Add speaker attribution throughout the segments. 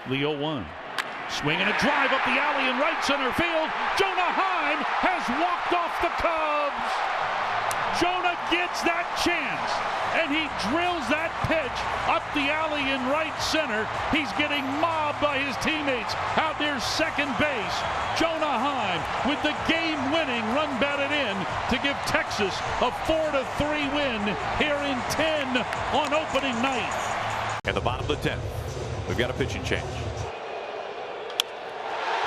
Speaker 1: The 0-1. Swing and a drive up the alley in right center field. Jonah Heim has walked off the Cubs. Jonah gets that chance, and he drills that pitch up the alley in right center. He's getting mobbed by his teammates out near second base. Jonah Heim with the game-winning run batted in to give Texas a 4-3 win here in 10 on opening night.
Speaker 2: At the bottom of the 10th, we've got a pitching change.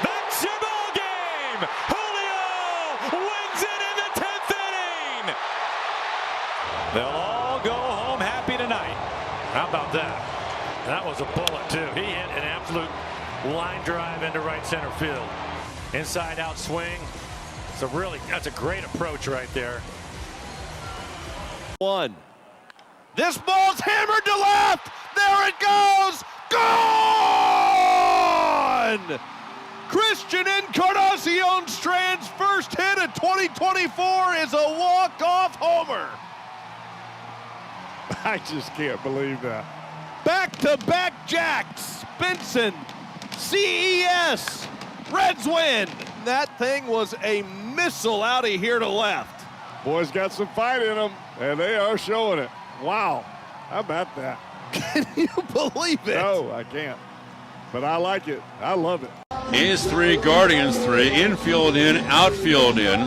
Speaker 2: That's your ball game! Julio wins it in the 10th inning! They'll all go home happy tonight.
Speaker 3: How about that? That was a bullet, too. He hit an absolute line drive into right center field. Inside out swing. That's a great approach right there.
Speaker 4: One. This ball's hammered to left. There it goes. Gone! Christian Encarnacion Strand's first hit of 2024 is a walk-off homer.
Speaker 5: I just can't believe that.
Speaker 4: Back-to-back jacks. Benson, CES, Reds win. That thing was a missile out of here to left.
Speaker 5: Boys got some fight in them, and they are showing it. Wow, how about that?
Speaker 4: Can you believe it?
Speaker 5: No, I can't. But I like it. I love it.
Speaker 6: A's 3, Guardians 3, infield in, outfield in.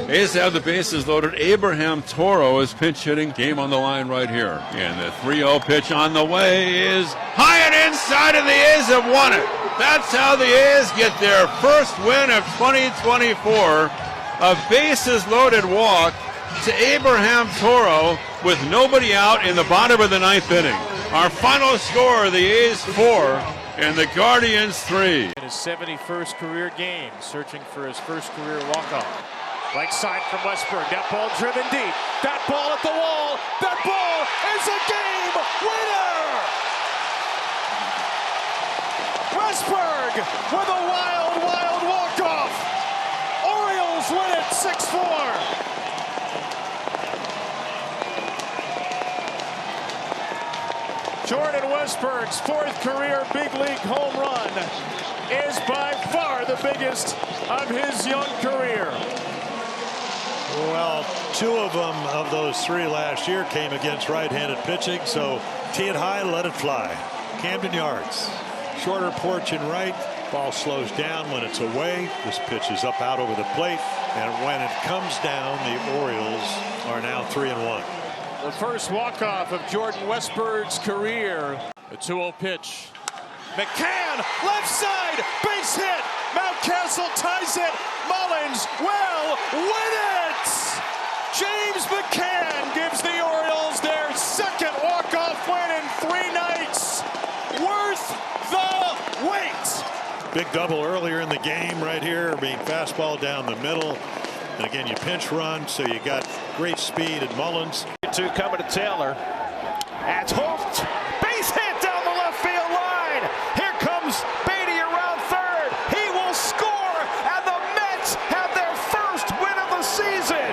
Speaker 6: A's have the bases loaded. Abraham Toro is pinch hitting. Game on the line right here. And the 3-0 pitch on the way is high and inside, and the A's have won it. That's how the A's get their first win of 2024. A bases loaded walk to Abraham Toro with nobody out in the bottom of the 9th inning. Our final score, the A's 4 and the Guardians 3.
Speaker 7: In his 71st career game, searching for his first career walk-off. Right side from Westberg. That ball driven deep. That ball at the wall. That ball is a game winner! Westberg with a wild, wild walk-off. Orioles win it 6-4. Jordan Westberg's 4th career big league home run is by far the biggest of his young career.
Speaker 8: Well, 2 of them, of those 3 last year, came against right-handed pitching, so tee it high, let it fly. Camden Yards, shorter porch and right. Ball slows down when it's away. This pitch is up out over the plate, and when it comes down, the Orioles are now 3-1.
Speaker 7: The first walk-off of Jordan Westberg's career. A 2-0 pitch. McCann, left side, base hit. Mountcastle ties it. Mullins will win it! James McCann gives the Orioles their 2nd walk-off win in 3 nights. Worth the wait.
Speaker 8: Big double earlier in the game right here, being fastball down the middle. And again, you pinch run, so you got great speed at Mullins.
Speaker 4: 2 coming to Taylor. At Holt. Base hit down the left field line. Here comes Beatty around third. He will score, and the Mets have their first win of the season.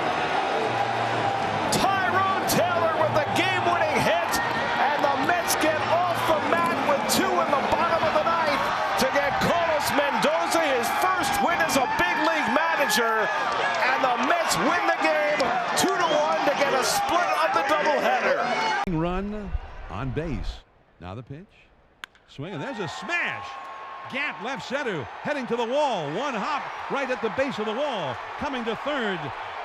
Speaker 4: Tyrone Taylor with the game-winning hit, and the Mets get off the mat with 2 in the bottom of the 9th to get Carlos Mendoza his first win as a big league manager, and the Mets win the game 2-1 to get a split of the doubleheader.
Speaker 9: Run on base. Now the pitch. Swing, and there's a smash. Gap left center, heading to the wall. One hop right at the base of the wall. Coming to third.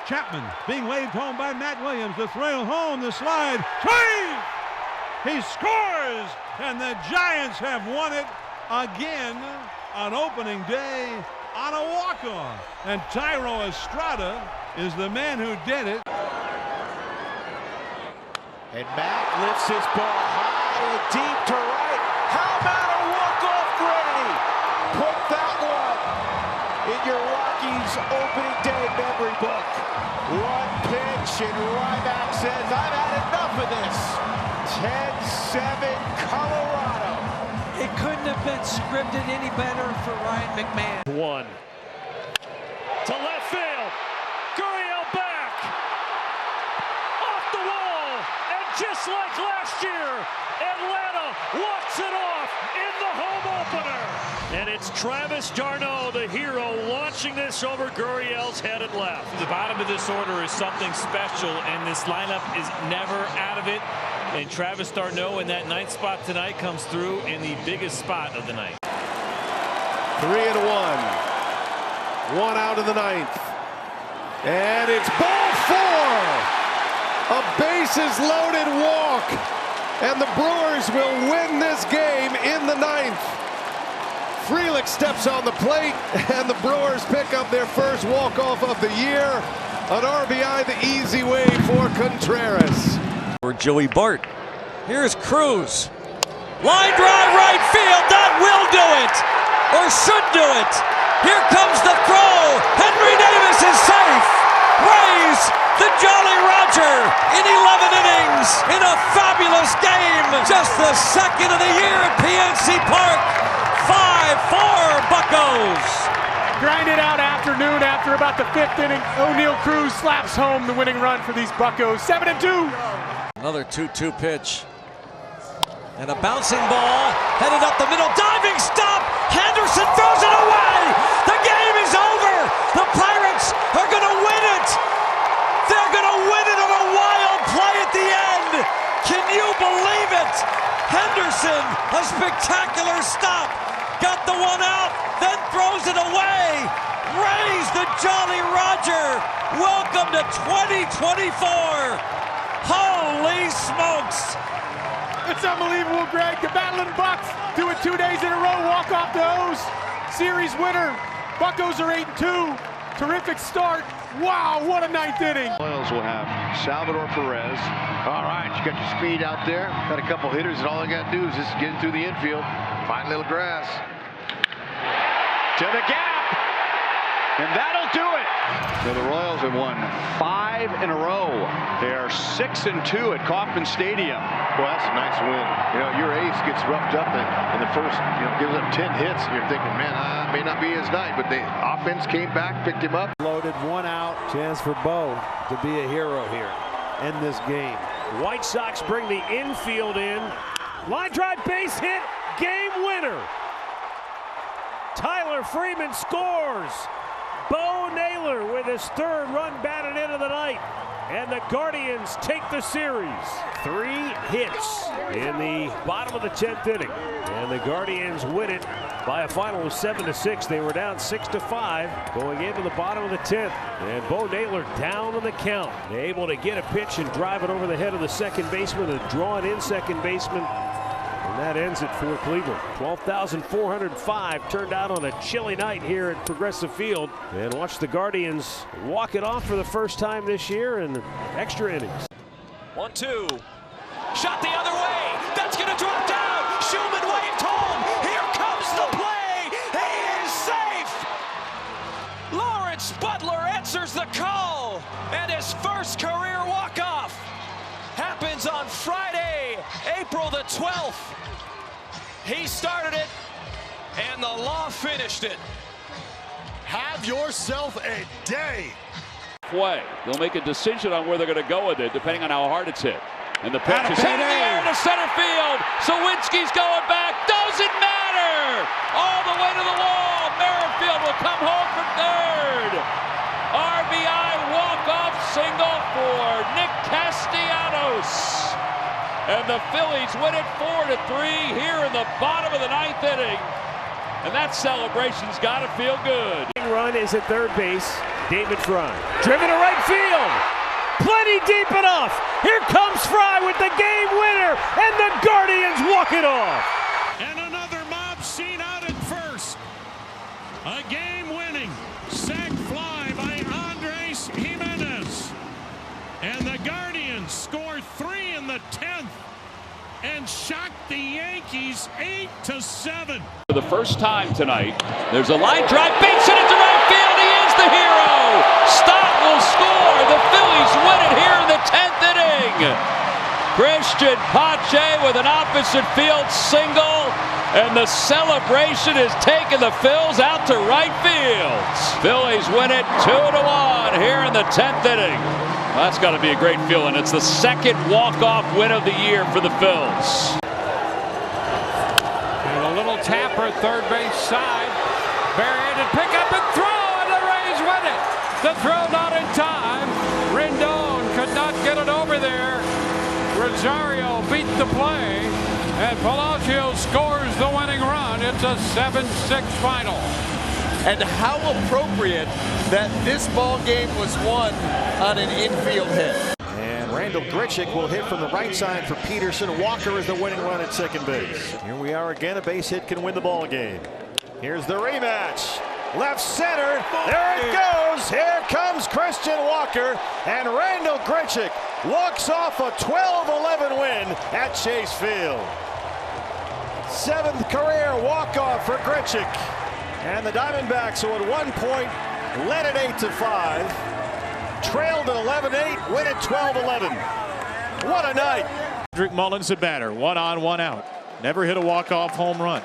Speaker 9: Chapman being waved home by Matt Williams. The throw home, the slide. Swing! He scores! And the Giants have won it again on opening day on a walk-off. And Tyro Estrada is the man who did it.
Speaker 7: And Matt lifts his ball high and deep to right. How about a walk-off Grady? Put that one in your Rockies opening day memory book. One pitch, and Ryback says, I've had enough of this. 10-7 Colorado.
Speaker 10: It couldn't have been scripted any better for Ryan McMahon.
Speaker 7: 1 to left field. Gurriel back. Off the wall. And just like last year, Atlanta walks it off in the home opener.
Speaker 3: And it's Travis d'Arnaud, the hero, launching this over Gurriel's head and left.
Speaker 11: The bottom of this order is something special, and this lineup is never out of it. And Travis d'Arnaud in that 9th spot tonight comes through in the biggest spot of the night.
Speaker 4: 3-1. 1 out of the 9th. And it's ball 4. A bases loaded walk. And the Brewers will win this game in the 9th. Frelick steps on the plate, and the Brewers pick up their first walk-off of the year. An RBI the easy way for Contreras.
Speaker 10: For Joey Bart. Here's Cruz. Line drive right field. That will do it. Or should do it. Here comes the throw. Henry Davis is safe. Rays, the Jolly Roger in 11 innings in a fabulous game. Just the second of the year at PNC Park. 5-4 Buccos.
Speaker 12: Grinded out afternoon after about the 5th inning. O'Neal Cruz slaps home the winning run for these Buccos. 7-2.
Speaker 10: Another 2-2 pitch. And a bouncing ball headed up the middle. Diving stop. Henderson throws it away. The game is over. The Pirates are going to win it. They're going to win it on a wild play at the end. Can you believe it? Henderson, a spectacular stop. Got the one out, then throws it away. Rays the Jolly Roger. Welcome to 2024. Holy smokes.
Speaker 12: It's unbelievable, Greg. The Battling Bucks do it 2 days in a row. Walk off the O's. Series winner. Buccos are 8-2. Terrific start. Wow, what a 9th inning.
Speaker 13: Royals will have Salvador Perez. All right, you got your speed out there. Got a couple hitters, and all I got to do is just get through the infield. Find a little grass. To the gap. And that'll do it. So the Royals have won 5 in a row. They are 6-2 at Kauffman Stadium. Well, that's a nice win. You know, your ace gets roughed up in the first, gives up 10 hits, and you're thinking, man, it may not be his night, but the offense came back, picked him up.
Speaker 14: Loaded, 1 out. Chance for Bo to be a hero here. End this game.
Speaker 1: White Sox bring the infield in. Line drive base hit. Game winner. Tyler Freeman scores. Bo Naylor with his 3rd run batted into the night. And the Guardians take the series. 3 hits in the bottom of the 10th inning. And the Guardians win it by a final of 7-6. They were down 6-5 going into the bottom of the 10th. And Bo Naylor down on the count. Able to get a pitch and drive it over the head of the second baseman. A drawn in second baseman. And that ends it for Cleveland. 12,405 turned out on a chilly night here at Progressive Field. And watch the Guardians walk it off for the first time this year in extra innings.
Speaker 11: 1-2. Shot the other way. That's going to drop down. Schumann waved home. Here comes the play. He is safe. Lawrence Butler answers the call. And his first career walk-off happens on Friday, April the 12th. He started it, and the law finished it.
Speaker 15: Have yourself a day.
Speaker 1: They'll make a decision on where they're going to go with it, depending on how hard it's hit. And the pitch is hit in the air to center field. Sawinski's going back. Doesn't matter. All the way to the wall. Merrifield will come home for 3rd. RBI walk-off single for Nick Castellanos. And the Phillies win it 4-3 here in the bottom of the 9th inning. And that celebration's got to feel good. Run is at 3rd base. David Fry. Driven to right field. Plenty deep enough. Here comes Fry with the game winner. And the Guardians walk it off.
Speaker 3: And another mob scene out at first. A game-winning sac fly by Andres Jimenez. And the Guardians score 3 in the 10th and shock the Yankees 8-7.
Speaker 1: For the first time tonight, there's a line drive, base hit into right field. He is the hero. Stott will score. The Phillies win it here in the 10th inning. Christian Pache with an opposite field single, and the celebration is taking the Phils out to right field. Phillies win it 2-1 here in the 10th inning. Well, that's got to be a great feeling. It's the 2nd walk-off win of the year for the Phils.
Speaker 3: And a little
Speaker 16: Tapper, third base side. Barehanded pickup and throw, and the Rays win it. The throw not in time. Rendon could not get it over there. Rosario beat the play, and Palacio scores the winning run. It's a 7-6 final.
Speaker 17: And how appropriate that this ball game was won on an infield hit.
Speaker 4: And Randall Grichuk will hit from the right side for Peterson. Walker is the winning run at second base. Here we are again. A base hit can win the ball game. Here's the rematch. Left center. There it goes. Here comes Christian Walker. And Randall Grichuk walks off a 12-11 win at Chase Field. 7th career walk-off for Grichuk. And the Diamondbacks, who at one point led it 8-5, trailed at 11-8, win it 12-11. What a night.
Speaker 7: Cedric Mullins, the batter. 1 on, 1 out. Never hit a walk-off home run.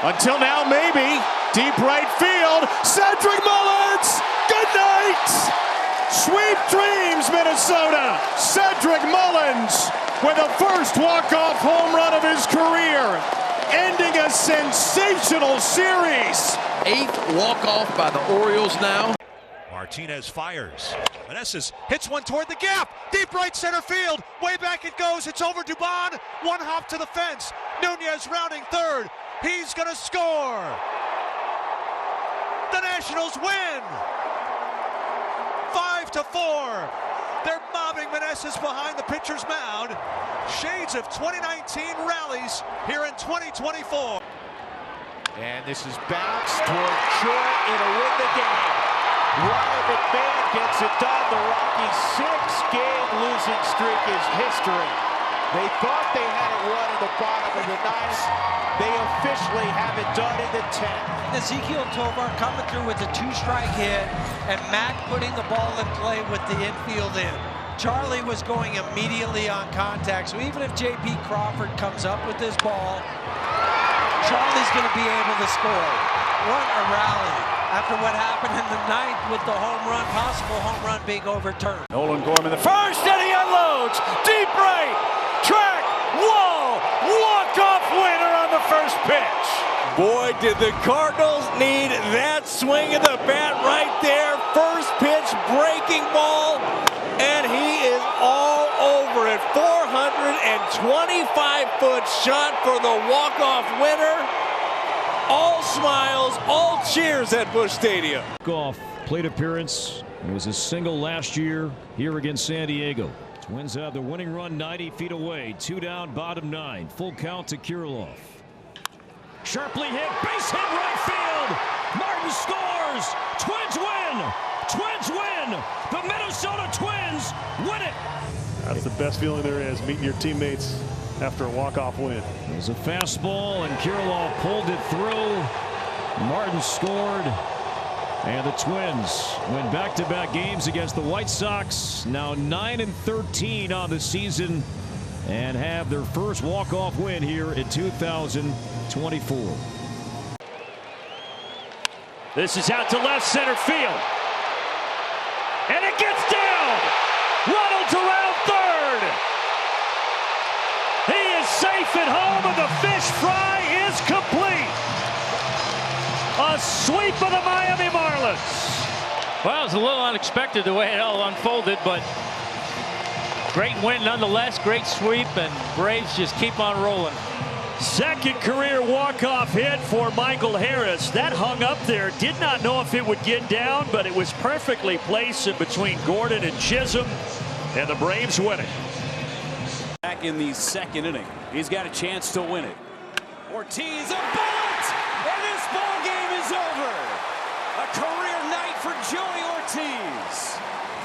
Speaker 7: Until now, maybe. Deep right field. Cedric Mullins. Good night. Sweet dreams, Minnesota. Cedric Mullins with the first walk-off home run of his career, ending a sensational series.
Speaker 17: 8th walk-off by the Orioles now.
Speaker 2: Martinez fires. Meneses hits one toward the gap. Deep right center field. Way back it goes. It's over Dubon. One hop to the fence. Nunez rounding third. He's going to score. The Nationals win. 5-4. They're mobbing Meneses behind the pitcher's mound. Shades of 2019 rallies here in 2024.
Speaker 4: And this is bounced toward short. It'll win the game. Ryan McMahon gets it done. The Rockies' 6-game losing streak is history. They thought they had it won in the bottom of the 9th. They officially have it done in the 10th.
Speaker 10: Ezekiel Tovar coming through with a 2-strike hit, and Mac putting the ball in play with the infield in. Charlie was going immediately on contact, so even if J.P. Crawford comes up with this ball, Charlie's going to be able to score. What a rally after what happened in the 9th with the home run, possible home run being overturned.
Speaker 4: Nolan Gorman, the first, and he unloads. Deep right, track, wall, walk-off winner on the first pitch.
Speaker 14: Boy, did the Cardinals need that swing of the bat right there. First pitch breaking ball, and he is all over it. 425-foot shot for the walk-off winner. All smiles, all cheers at Busch Stadium.
Speaker 18: Golf plate appearance. It was a single last year here against San Diego. Twins have the winning run 90 feet away. 2 down, bottom 9. Full count to Kirilloff. Sharply hit, base hit right field. Martin scores. Twins win. Twins win. The Minnesota Twins win it.
Speaker 5: That's the best feeling there is, meeting your teammates after a walk-off win.
Speaker 18: It was a fastball, and Kirilloff pulled it through. Martin scored, and the Twins win back-to-back games against the White Sox. Now 9-13 on the season, and have their first walk-off win here in 2024.
Speaker 1: This is out to left center field. And it gets down. Ronald's around third. He is safe at home, and the fish fry is complete. A sweep of the Miami Marlins.
Speaker 16: Well, it was a little unexpected the way it all unfolded, but great win nonetheless. Great sweep, and Braves just keep on rolling.
Speaker 1: Second career walk-off hit for Michael Harris. That hung up there. Did not know if it would get down, but it was perfectly placed in between Gordon and Chisholm, and the Braves win it.
Speaker 11: Back in the second inning. He's got a chance to win it. Ortiz, a bunt! And this ball game is over. A career night for Joey Ortiz.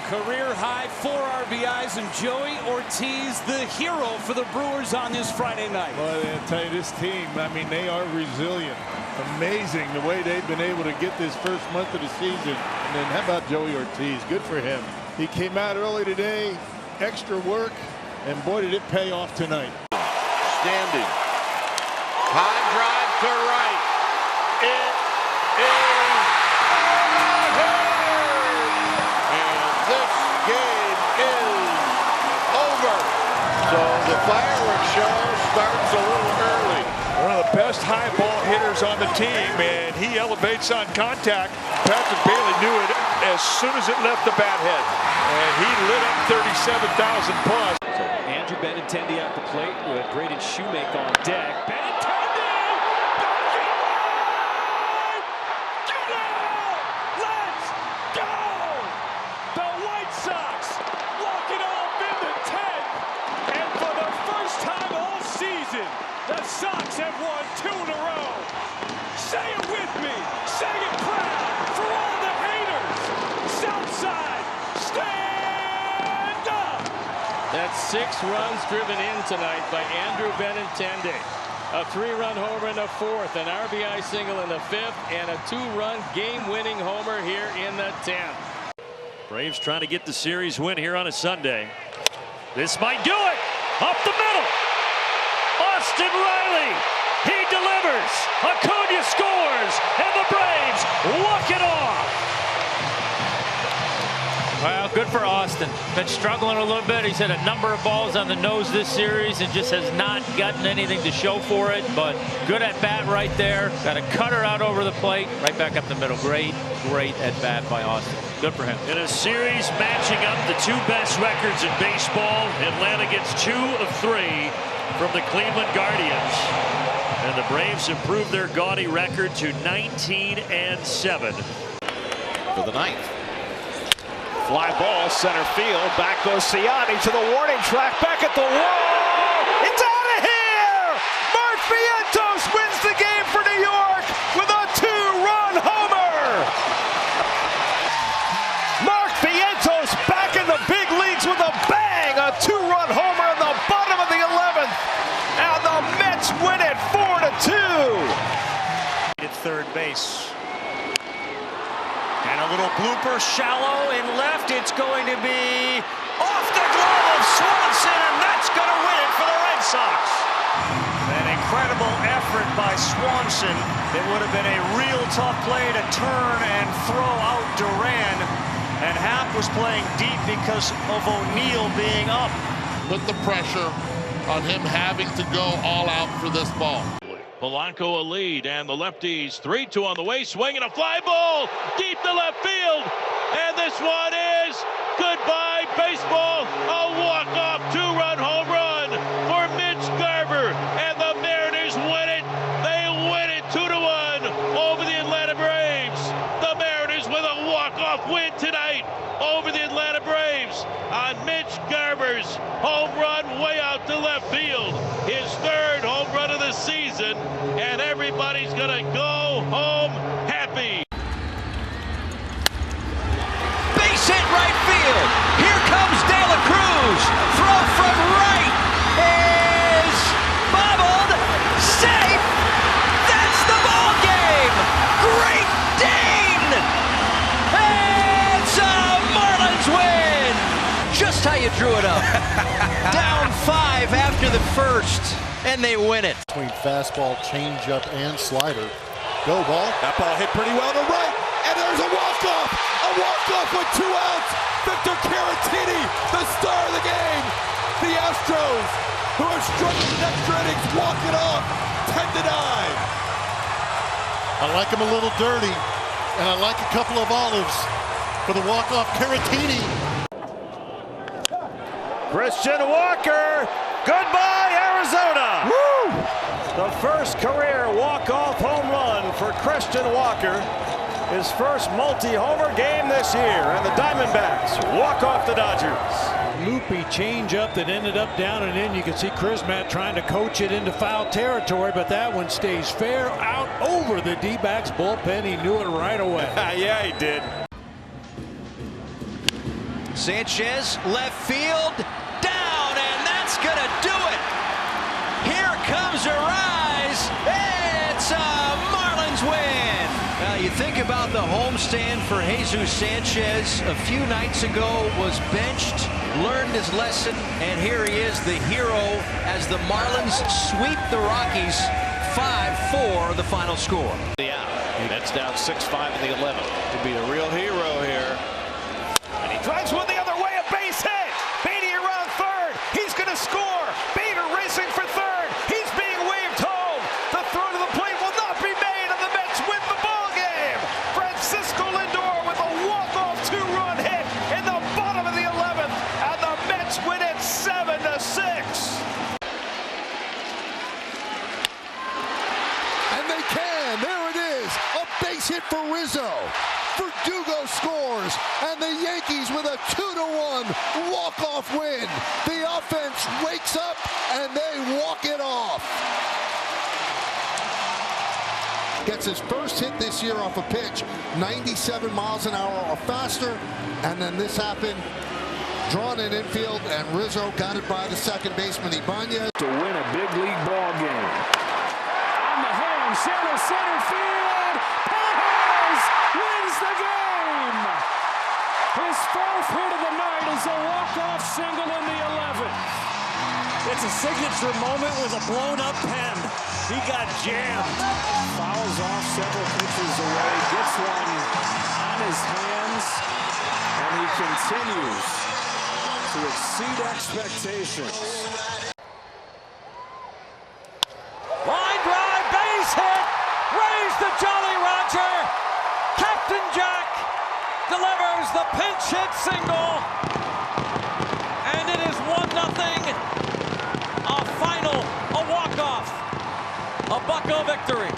Speaker 11: Career high 4 RBIs, and Joey Ortiz, the hero for the Brewers on this Friday night.
Speaker 5: Well, I tell you, this team, I mean, they are resilient. Amazing the way they've been able to get this first month of the season. And then how about Joey Ortiz? Good for him. He came out early today, extra work, and boy, did it pay off tonight.
Speaker 13: Standing. High drive to right. It is game is over. So the fireworks show starts a little early.
Speaker 7: best high ball hitters on the team, and he elevates on contact. Patrick Bailey knew it as soon as it left the bat head, and he lit up 37,000 plus.
Speaker 18: So Andrew Benintendi at the plate with Braden Shoemaker on deck.
Speaker 3: The Sox have won 2 in a row. Say it with me. Say it proud for all the haters. Southside, stand up.
Speaker 16: That's 6 runs driven in tonight by Andrew Benintendi. A 3-run homer in the 4th, an RBI single in the 5th, and a 2-run game-winning homer here in the 10th.
Speaker 19: Braves trying to get the series win here on a Sunday. This might do it. Up the middle. Austin Riley, he delivers. Acuna scores, and the Braves walk it off.
Speaker 20: Well, good for Austin. Been struggling a little bit. He's hit a number of balls on the nose this series and just has not gotten anything to show for it. But good at bat right there. Got a cutter out over the plate, right back up the middle. Great at bat by Austin. Good for him.
Speaker 19: In a series matching up the 2 best records in baseball, Atlanta gets 2 of 3 from the Cleveland Guardians, and the Braves improved their gaudy record to 19-7.
Speaker 4: For the 9th. Fly ball, center field. Back goes Ciani to the warning track. Back at the wall. It's out of here! Mark Vientos wins the game for New York with a 2-run homer. Mark Vientos back in the big leagues with a bang. A 2-run homer in the bottom of the 11th. And the Mets win it 4-2.
Speaker 19: At third base. And a little blooper, shallow in left. It's going to be off the glove of Swanson, and that's going to win it for the Red Sox. An incredible effort by Swanson. It would have been a real tough play to turn and throw out Duran. And Happ was playing deep because of O'Neill being up.
Speaker 21: Put the pressure on him having to go all out for this ball.
Speaker 19: Polanco a lead, and the lefties 3-2 on the way, swinging a fly ball deep to left field, and this one is goodbye baseball. A walk-off 2-run home run for Mitch Garver, and the Mariners win it. They win it 2-1 over the Atlanta Braves. The Mariners with a walk-off win tonight over the Atlanta Braves on Mitch Garver's home run way out to left field. His 3rd home run of the season, and everybody's gonna go home happy.
Speaker 11: Base hit right field. Here comes De La Cruz. Throw from right is bobbled. Safe. That's the ball game. Great Dane. It's a Marlins win. Just how you drew it up. Down 5 after the 1st. And they win it.
Speaker 15: Between fastball, changeup, and slider. Go ball.
Speaker 7: That ball hit pretty well to right. And there's a walk-off. A walk-off with 2 outs. Victor Caratini, the star of the game. The Astros, who are struggling in extra innings, walk it off. 10-9.
Speaker 15: I like him a little dirty. And I like a couple of olives for the walk-off Caratini.
Speaker 4: Christian Walker. Goodbye, Arizona! Woo! The first career walk-off home run for Christian Walker. His first multi-homer game this year, and the Diamondbacks walk off the Dodgers.
Speaker 8: Loopy changeup that ended up down and in. You can see Chrismat trying to coach it into foul territory, but that one stays fair out over the D-backs bullpen. He knew it right away.
Speaker 4: Yeah, he did.
Speaker 11: Sanchez, left field, down, and that's going to do it. Here comes a rise. It's a Marlins win. Now, you think about the homestand for Jesus Sanchez a few nights ago, was benched, learned his lesson, and here he is, the hero, as the Marlins sweep the Rockies 5-4, the final score.
Speaker 4: Yeah, that's down 6-5 in the 11th.
Speaker 7: Could be a real hero here.
Speaker 4: And he drives one the other way, a base hit. Beatty around third. He's going to score. Bader racing for third. He's being waved home. The throw
Speaker 6: hit for Rizzo. Verdugo scores, and the Yankees with a 2-1 walk-off win. The offense wakes up, and they walk it off. Gets his first hit this year off a pitch, 97 miles an hour or faster, and then this happened. Drawn in infield, and Rizzo got it by the second baseman, Ibanez.
Speaker 4: To win a big league ball game. On the horn, shallow center field. Perez wins the game. His fourth hit of the night is a walk-off single in the 11th.
Speaker 10: It's a signature moment with a blown-up pen. He got jammed.
Speaker 4: Fouls off several pitches away. Gets one on his hands, and he continues to exceed expectations.
Speaker 10: Line drive, base hit. Raise the Jolly Roger. Captain Jack delivers the pinch hit single. And it is 1-0. A final, a walk-off. A Bucko victory.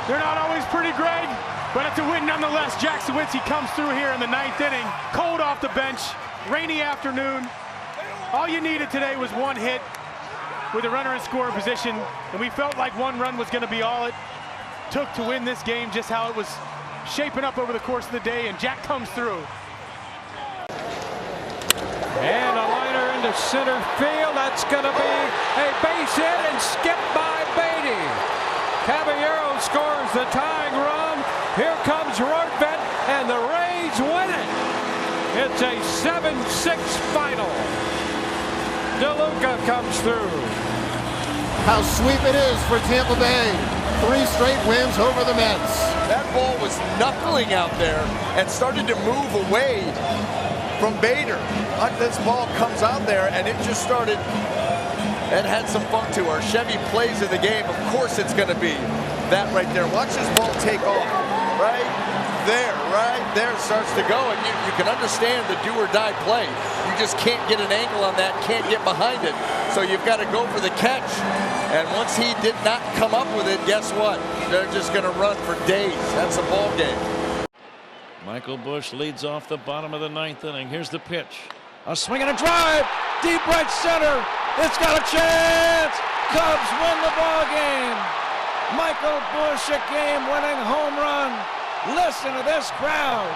Speaker 12: They're not always pretty, Greg, but it's a win nonetheless. Jack Sawinski comes through here in the 9th inning. Cold off the bench. Rainy afternoon. All you needed today was one hit with a runner in scoring position, and we felt like one run was going to be all it took to win this game, just how it was shaping up over the course of the day, and Jack comes through.
Speaker 16: And a liner into center field. That's going to be a base hit and skipped by Beatty. Caballero scores the tying run. Here comes Rortvedt, and the Rays win it. It's a 7-6 final. DeLuca comes through.
Speaker 6: How sweet it is for Tampa Bay. 3 straight wins over the Mets.
Speaker 17: That ball was knuckling out there and started to move away from Bader. This ball comes out there and it just started, it had some funk to her. Chevy plays in the game. Of course it's going to be that right there. Watch this ball take off. Right there it starts to go, and you can understand the do-or-die play. You just can't get an angle on that, can't get behind it. So you've got to go for the catch. And once he did not come up with it, guess what? They're just going to run for days. That's a ball game.
Speaker 19: Michael Busch leads off the bottom of the 9th inning. Here's the pitch.
Speaker 10: A swing and a drive. Deep right center. It's got a chance. Cubs win the ball game. Michael Busch, a game-winning home run. Listen to this crowd.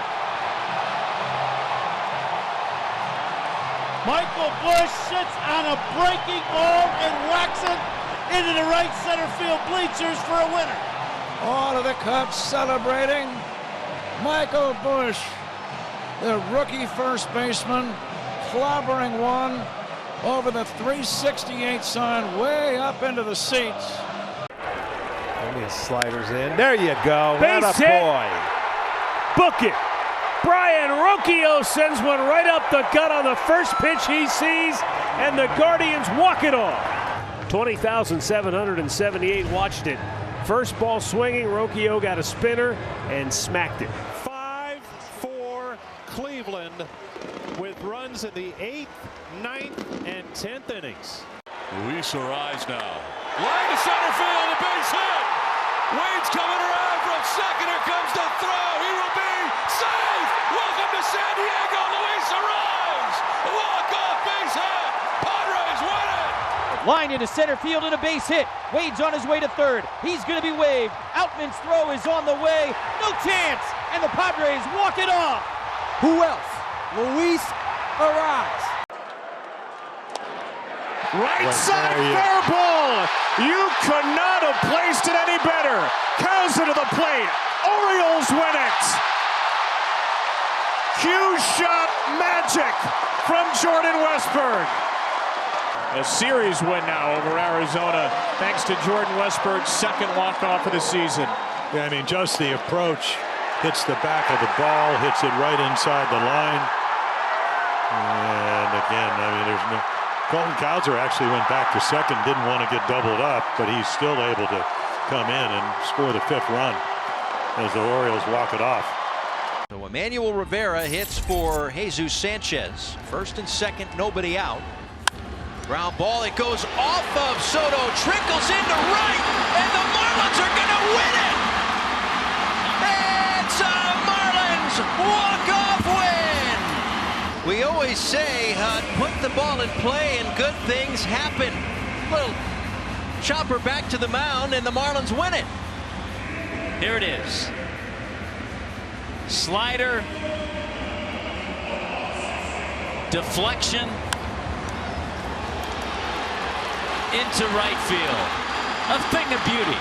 Speaker 22: Michael Busch sits on a breaking ball and whacks it into the right center field bleachers for a winner.
Speaker 10: All of the Cubs celebrating. Michael Busch, the rookie first baseman, clobbering one over the 368 sign way up into the seats.
Speaker 4: His sliders in. There you go.
Speaker 22: Base
Speaker 4: What a
Speaker 22: hit.
Speaker 4: boy.
Speaker 22: Book it. Brian Rocchio sends one right up the gut on the first pitch he sees, and the Guardians walk it off. 20,778 watched it. First ball swinging, Rocchio got a spinner and smacked it.
Speaker 23: 5-4 Cleveland with runs in the 8th, 9th, and 10th innings.
Speaker 3: Luis Arraez now. Line to center field, a base hit. Wade's coming around from second. Here comes the throw. He will be safe. Welcome to San Diego, Luis Arraez. Walk-off base hit. Padres win it.
Speaker 24: Line into center field and a base hit. Wade's on his way to third. He's going to be waved. Outman's throw is on the way. No chance. And the Padres walk it off. Who else? Luis Arraez.
Speaker 23: Right side fair ball. You could not have placed it any better. Cows it to the plate. Orioles win it. Cue shot magic from Jordan Westburg. A series win now over Arizona thanks to Jordan Westburg's second walk-off of the season.
Speaker 8: Yeah, I mean, just the approach. Hits the back of the ball, hits it right inside the line. And again, I mean, there's no... Colton Cowser actually went back to second, didn't want to get doubled up, but he's still able to come in and score the 5th run as the Orioles walk it off.
Speaker 25: So Emmanuel Rivera hits for Jesus Sanchez. First and second, nobody out. Ground ball, it goes off of Soto, trickles into right, and the Marlins are going to win it! And the ball in play and good things happen. Little chopper back to the mound and the Marlins win it.
Speaker 20: Here it is. Slider. Deflection. Into right field. A thing of beauty.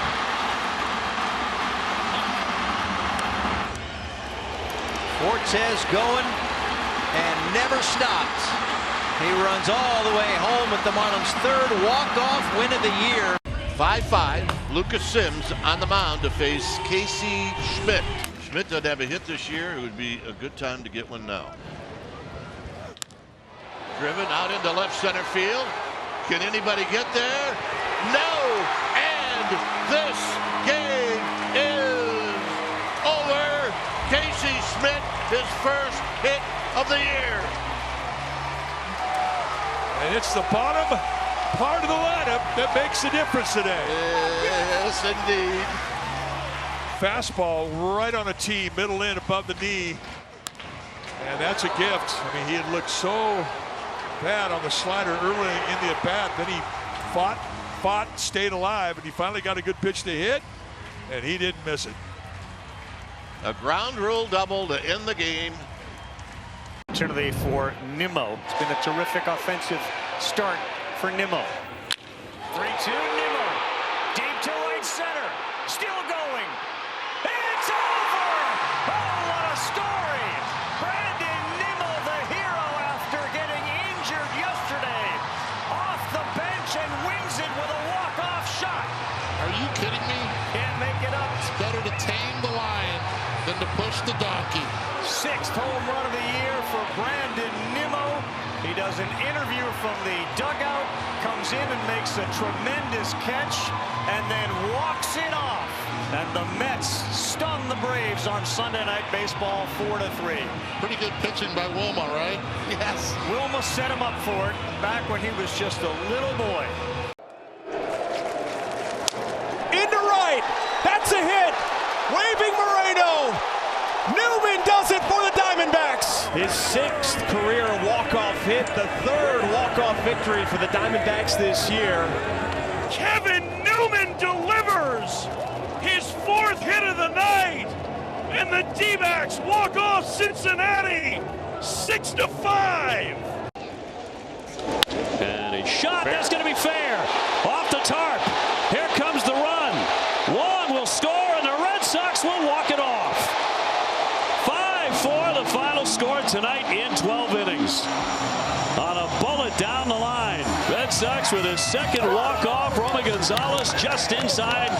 Speaker 25: Fortes going and never stopped. He runs all the way home with the Marlins' third walk-off win of the year.
Speaker 13: 5-5, Lucas Sims on the mound to face Casey Schmidt. Schmidt doesn't have a hit this year. It would be a good time to get one now. Driven out into left center field. Can anybody get there? No! And this game is over. Casey Schmidt, his first hit of the year.
Speaker 23: And it's the bottom part of the lineup that makes the difference today.
Speaker 13: Yes, indeed.
Speaker 23: Fastball right on a tee, middle in above the knee. And that's a gift. I mean, he had looked so bad on the slider early in the at-bat. Then he fought, stayed alive, and he finally got a good pitch to hit, and he didn't miss it.
Speaker 13: A ground rule double to end the game.
Speaker 1: Opportunity for Nimmo. It's been a terrific offensive start for Nimmo.
Speaker 11: 3-2 Nimmo. Deep to right center. Still going. It's over! Oh, what a story! Brandon Nimmo, the hero after getting injured yesterday. Off the bench and wins it with a walk-off shot.
Speaker 21: Are you kidding me?
Speaker 11: Can't make it up.
Speaker 21: It's better to tame the lion than to push the donkey.
Speaker 11: 6th home run of the year for Brandon Nimmo. He does an interview from the dugout, comes in and makes a tremendous catch, and then walks it off. And the Mets stun the Braves on Sunday Night Baseball 4-3.
Speaker 21: Pretty good pitching by Wilma, right?
Speaker 11: Yes. Wilma set him up for it back when he was just a little boy.
Speaker 12: Into right. That's a hit. Waving Moreno. Newman does it for the Diamondbacks. His 6th career walk-off hit, the 3rd walk-off victory for the Diamondbacks this year.
Speaker 3: Kevin Newman delivers his 4th hit of the night, and the D-backs walk off Cincinnati 6-5.
Speaker 22: And a shot, that's going to be fair. Off the tarp. Here comes the run. Long will score, and the Red Sox will walk it off. 5-4, the final score tonight in 12 innings. On a bullet down the line. Red Sox with his 2nd walk-off. Roman Gonzalez just inside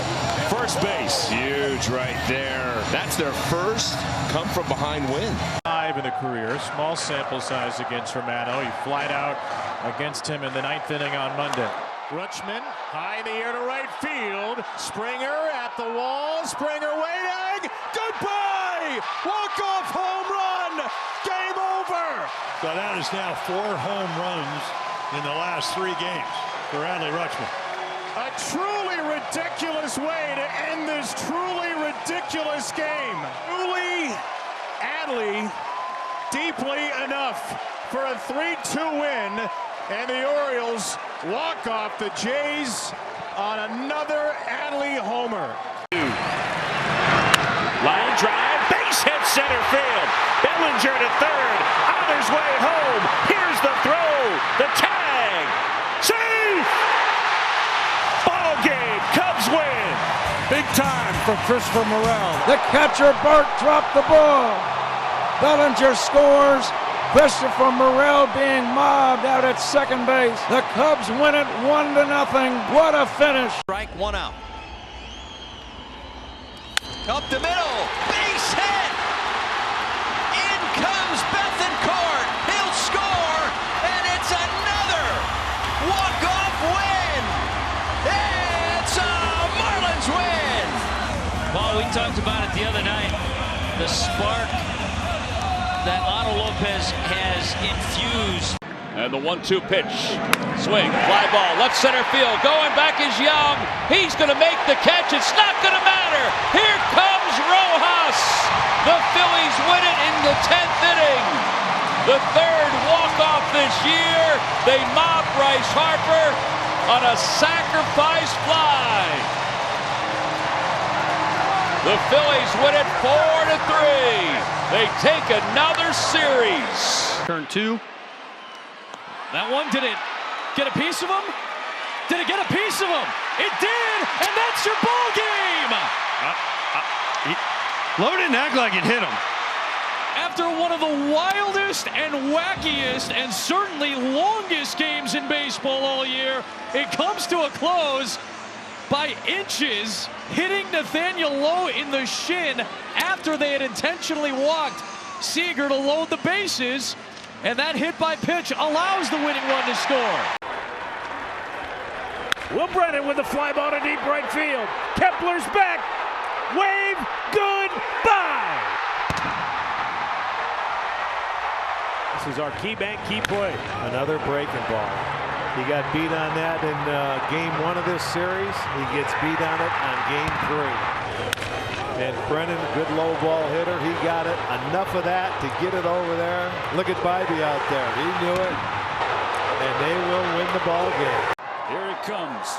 Speaker 22: first base.
Speaker 4: Huge right there. That's their first come-from-behind win.
Speaker 23: 5 in the career. Small sample size against Romano. He flied out against him in the 9th inning on Monday. Rutschman high in the air to right field. Springer at the wall. Springer waiting. Goodbye! Walk-off home run. Game over.
Speaker 8: So that is now 4 home runs in the last 3 games for Adley Rutschman.
Speaker 23: A truly ridiculous way to end this truly ridiculous game. Truly, Adley, deeply enough for a 3-2 win, and the Orioles walk off the Jays on another Adley homer.
Speaker 22: Line drive, base hit center field. Bellinger to 3rd, on his way home. Here's the throw, the tag, safe! Ball game, Cubs win.
Speaker 12: Big time from Christopher Morel. The catcher, Bart, dropped the ball. Bellinger scores. Christopher Morel being mobbed out at second base. The Cubs win it 1-0. What a finish.
Speaker 25: Strike 1 out. Up the middle, base hit. In comes Bethancourt. He'll score, and it's another walk-off win. It's a Marlins win.
Speaker 20: Paul, we talked about it the other night. The spark that Otto Lopez has infused.
Speaker 19: And the 1-2 pitch. Swing, fly ball, left center field. Going back is Young. He's going to make the catch. It's not going to matter. Here comes Rojas. The Phillies win it in the 10th inning.
Speaker 22: the third walk-off this year. They mob Bryce Harper on a sacrifice fly. The Phillies win it 4-3. They take another series.
Speaker 16: Turn 2. That one, did it get a piece of him? Did it get a piece of him? It did, and that's your ball game.
Speaker 12: Lowe didn't act like it hit him.
Speaker 16: After one of the wildest and wackiest and certainly longest games in baseball all year, it comes to a close by inches, hitting Nathaniel Lowe in the shin after they had intentionally walked Seager to load the bases, and that hit by pitch allows the winning run to score.
Speaker 12: Will Brennan with the fly ball to deep right field. Kepler's back. Wave. Goodbye. This is our key bank, key play.
Speaker 4: Another breaking ball. He got beat on that in game 1 of this series. He gets beat on it on game 3. And Brennan, good low ball hitter. He got it. Enough of that to get it over there. Look at Bybee out there. He knew it. And they will win the ball game.
Speaker 22: Here it comes.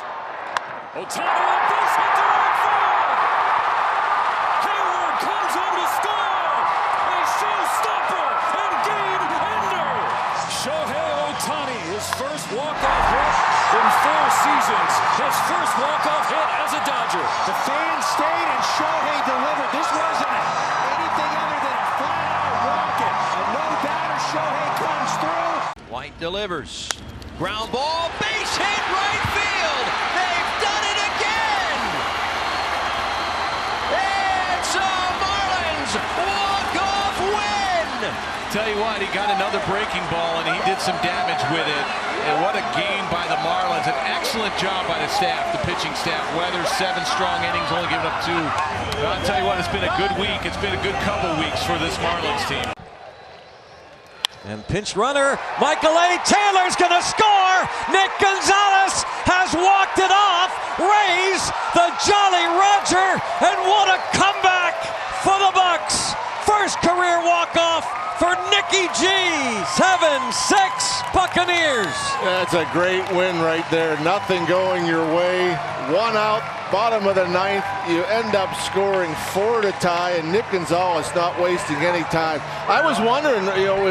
Speaker 22: Ohtani on base hit to right field. Hayward comes in to score. A showstopper and game ender. Shohei Ohtani, his first walk-off hit in 4 seasons. His first walk-off hit as a Dodger.
Speaker 2: The fans stayed and Shohei delivered. This wasn't anything other than a flat-out rocket. A no-doubter. Shohei comes through.
Speaker 25: White delivers. Ground ball, base hit, right field. They've done it again. It's a Marlins walk-off win.
Speaker 17: Tell you what, he got another breaking ball and he did some damage with it. And what a game by the Marlins. An excellent job by the staff, the pitching staff. Weather, 7 strong innings, only giving up 2. But I'll tell you what, it's been a good week. It's been a good couple weeks for this Marlins team.
Speaker 10: And pinch runner, Michael A. Taylor's gonna score. Nick Gonzalez has walked it off. Rays the Jolly Roger, and what a comeback for the Bucks. First career walk-off for Nicky G. 7-6 Buccaneers.
Speaker 21: That's a great win right there. Nothing going your way. 1 out, bottom of the 9th. You end up scoring 4 to tie, and Nick Gonzalez not wasting any time. I was wondering, you know,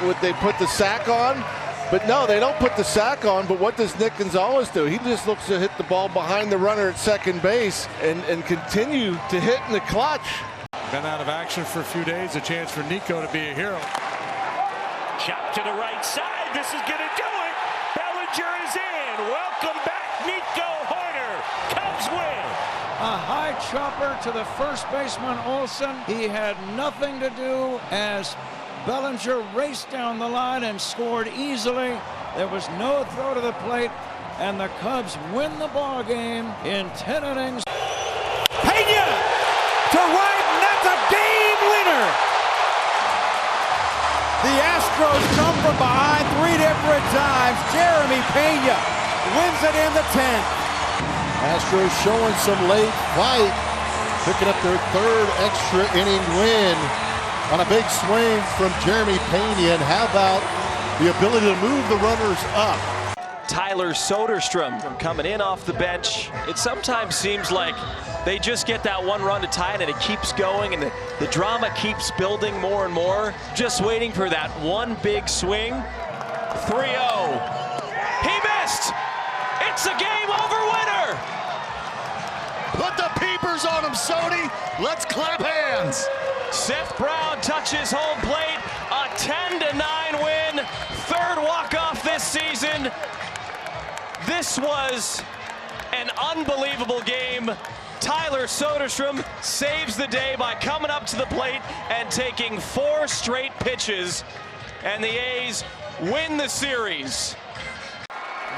Speaker 21: would they put the sack on? But no, they don't put the sack on. But what does Nick Gonzalez do? He just looks to hit the ball behind the runner at second base and continue to hit in the clutch.
Speaker 3: Been out of action for a few days. A chance for Nico to be a hero.
Speaker 12: Chop to the right side. This is going to do it. Bellinger is in. Welcome back, Nico Hoerner. Cubs win.
Speaker 2: A high chopper to the first baseman Olsen. He had nothing to do as Bellinger raced down the line and scored easily. There was no throw to the plate, and the Cubs win the ball game in 10 innings.
Speaker 12: Pena to right, and that's a game winner.
Speaker 2: The Astros come from behind 3 different times. Jeremy Pena wins it in the 10th.
Speaker 15: Astros showing some late fight, picking up their 3rd extra inning win on a big swing from Jeremy Pena. And how about the ability to move the runners up?
Speaker 11: Tyler Soderstrom from coming in off the bench. It sometimes seems like they just get that 1 run to tie it and it keeps going and the drama keeps building more and more. Just waiting for that one big swing. 3-0. He missed. It's a game over winner.
Speaker 21: Put the peepers on him, Sony. Let's clap hands.
Speaker 11: Seth Brown touches home plate. A 10-9 win. 3rd walk-off this season. This was an unbelievable game. Tyler Soderstrom saves the day by coming up to the plate and taking 4 straight pitches. And the A's win the series.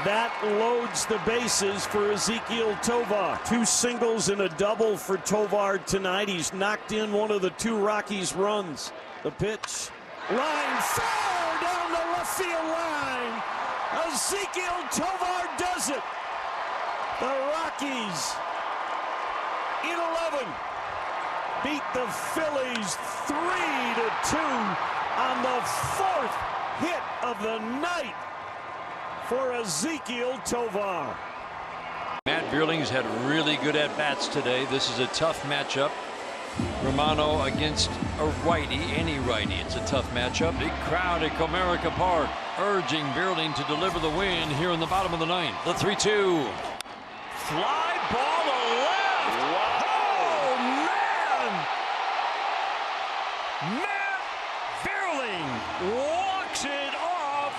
Speaker 12: That loads the bases for Ezequiel Tovar. 2 singles and a double for Tovar tonight. He's knocked in one of the 2 Rockies' runs. The pitch. Line foul down the left field line. Ezequiel Tovar does it. The Rockies in 11 beat the Phillies 3-2
Speaker 5: on the 4th hit of the night for Ezequiel Tovar.
Speaker 7: Matt Vierling's had really good at-bats today. This is a tough matchup. Romano against a righty, any righty. It's a tough matchup. Big crowd at Comerica Park urging Vierling to deliver the win here in the bottom of the 9th. The 3-2.
Speaker 5: Fly ball to left. Wow. Oh, man. Matt Vierling walks it off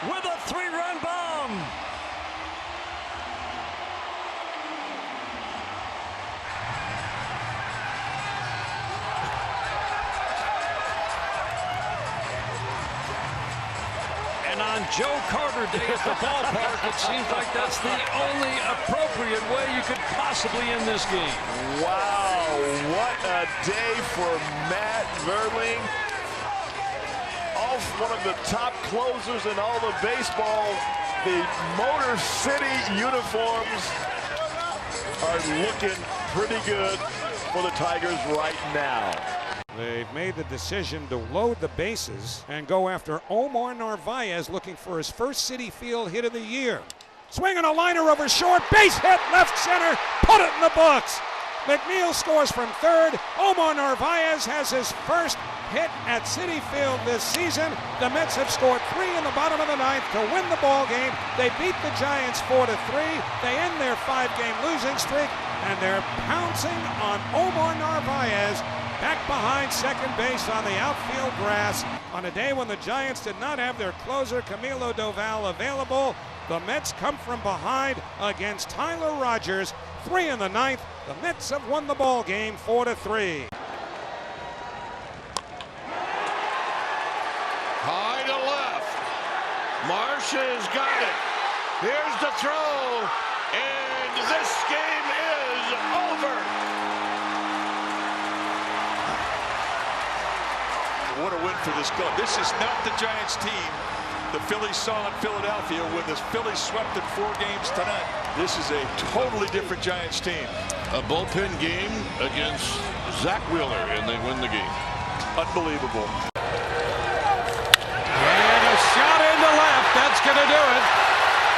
Speaker 5: with a 3-run bomb.
Speaker 7: And on Joe Carter Day at the ballpark, it seems like that's the only appropriate way you could possibly end this game.
Speaker 4: Wow, what a day for Matt Vierling. Off one of the top closers in all of baseball. The Motor City uniforms are looking pretty good for the Tigers right now.
Speaker 1: They've made the decision to load the bases and go after Omar Narvaez, looking for his first Citi Field hit of the year. Swinging a liner over short, base hit, left center, put it in the books. McNeil scores from third. Omar Narvaez has his first hit at Citi Field this season. The Mets have scored 3 in the bottom of the 9th to win the ball game. They beat the Giants 4-3. They end their 5-game losing streak, and they're pouncing on Omar Narvaez back behind second base on the outfield grass. On a day when the Giants did not have their closer, Camilo Doval, available, the Mets come from behind against Tyler Rogers. 3 in the 9th. The Mets have won the ball game 4-3.
Speaker 13: High to left. Marsh has got it. Here's the throw. And this game is over.
Speaker 9: What a win for this club. This is not the Giants team the Phillies saw in Philadelphia when the Phillies swept in 4 games tonight. This is a totally different Giants team.
Speaker 13: A bullpen game against Zach Wheeler, and they win the game. Unbelievable.
Speaker 16: And a shot into left. That's going to do it.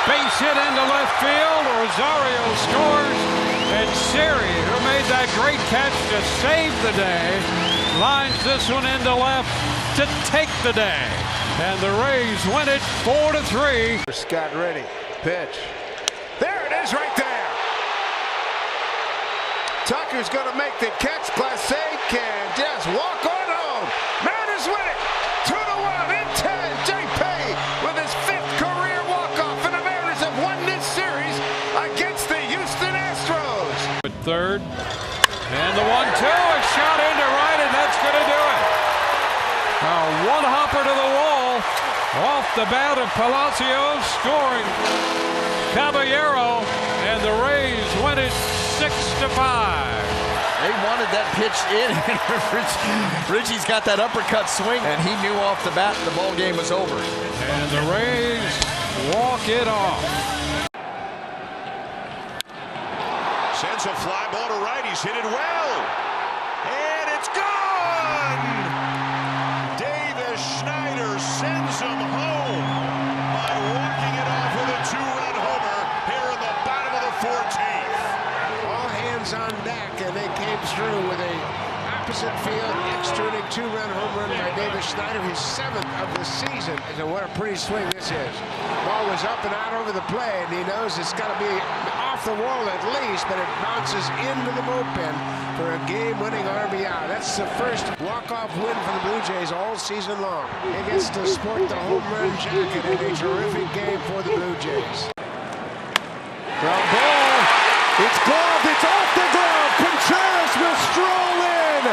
Speaker 16: Base hit into left field. Rosario scores. And Siri, who made that great catch to save the day, lines this one into left to take the day. And the Rays win it 4-3.
Speaker 13: Scott ready. Pitch. There it is right there. Tucker's going to make the catch. Clase can just walk on home. Mariners win it. 2-1 in 10. JP with his 5th career walk-off. And the Mariners have won this series against the Houston Astros.
Speaker 16: At third. And the 1-2 is shot into right, and that's going to do it. One hopper to the wall off the bat of Palacios, scoring Caballero, and the Rays win it 6-5.
Speaker 17: They wanted that pitch in, and Richie's got that uppercut swing, and he knew off the bat the ball game was over.
Speaker 16: And the Rays walk it off.
Speaker 9: Sends a fly ball to right. He's hit it well. And it's gone! Davis Schneider sends him home by walking it off with a 2-run homer here in the bottom of the 14th.
Speaker 14: All hands on deck, and they came through with a opposite field extra-inning 2-run home run by Davis Schneider, his 7th of the season. And what a pretty swing this is. Ball was up and out over the plate, and he knows it's got to be off the wall at least, but it bounces into the bullpen for a game-winning RBI. That's the first walk-off win for the Blue Jays all season long. He gets to sport the home run jacket in a terrific game for the Blue Jays.
Speaker 12: Ground ball. It's gloved. It's off the glove. Contreras will stroll in,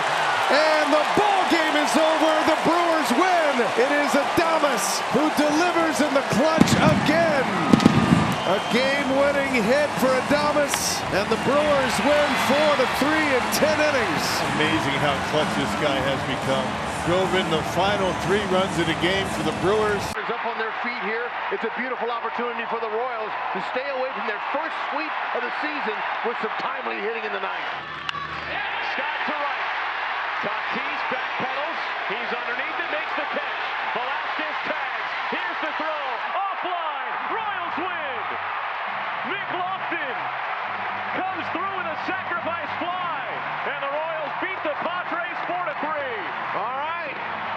Speaker 12: and the ball game is over. The Brewers win. It is Adames who delivers in the clutch again. A game-winning hit for Adames, and the Brewers win 4-3 in 10 innings.
Speaker 15: Amazing how clutch this guy has become. Drove in the final 3 runs of the game for the Brewers.
Speaker 13: Up on their feet here. It's a beautiful opportunity for the Royals to stay away from their first sweep of the season with some timely hitting in the 9th. Scott to right. Tatis backpedals. He's underneath it, makes the catch.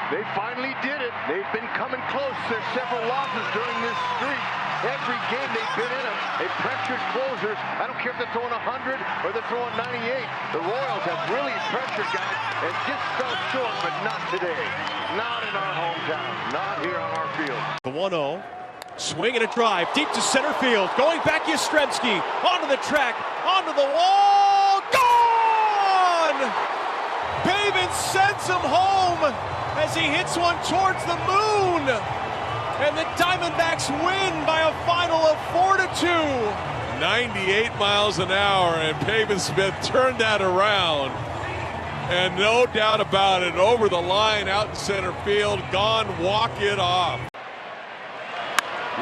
Speaker 13: They finally did it. They've been coming close. There's several losses during this streak. Every game they've been in them, they pressured closers. I don't care if they're throwing 100 or they're throwing 98. The Royals have really pressured guys and just fell short, but not today. Not in our hometown. Not here on our field.
Speaker 6: The 1-0. Swing and a drive deep to center field. Going back, Yastrzemski. Onto the track. Onto the wall. Gone! Pavin sends him home as he hits one towards the moon. And the Diamondbacks win by a final of 4-2.
Speaker 8: 98 miles an hour, and Pavin Smith turned that around. And no doubt about it, over the line out in center field, gone, walk it off.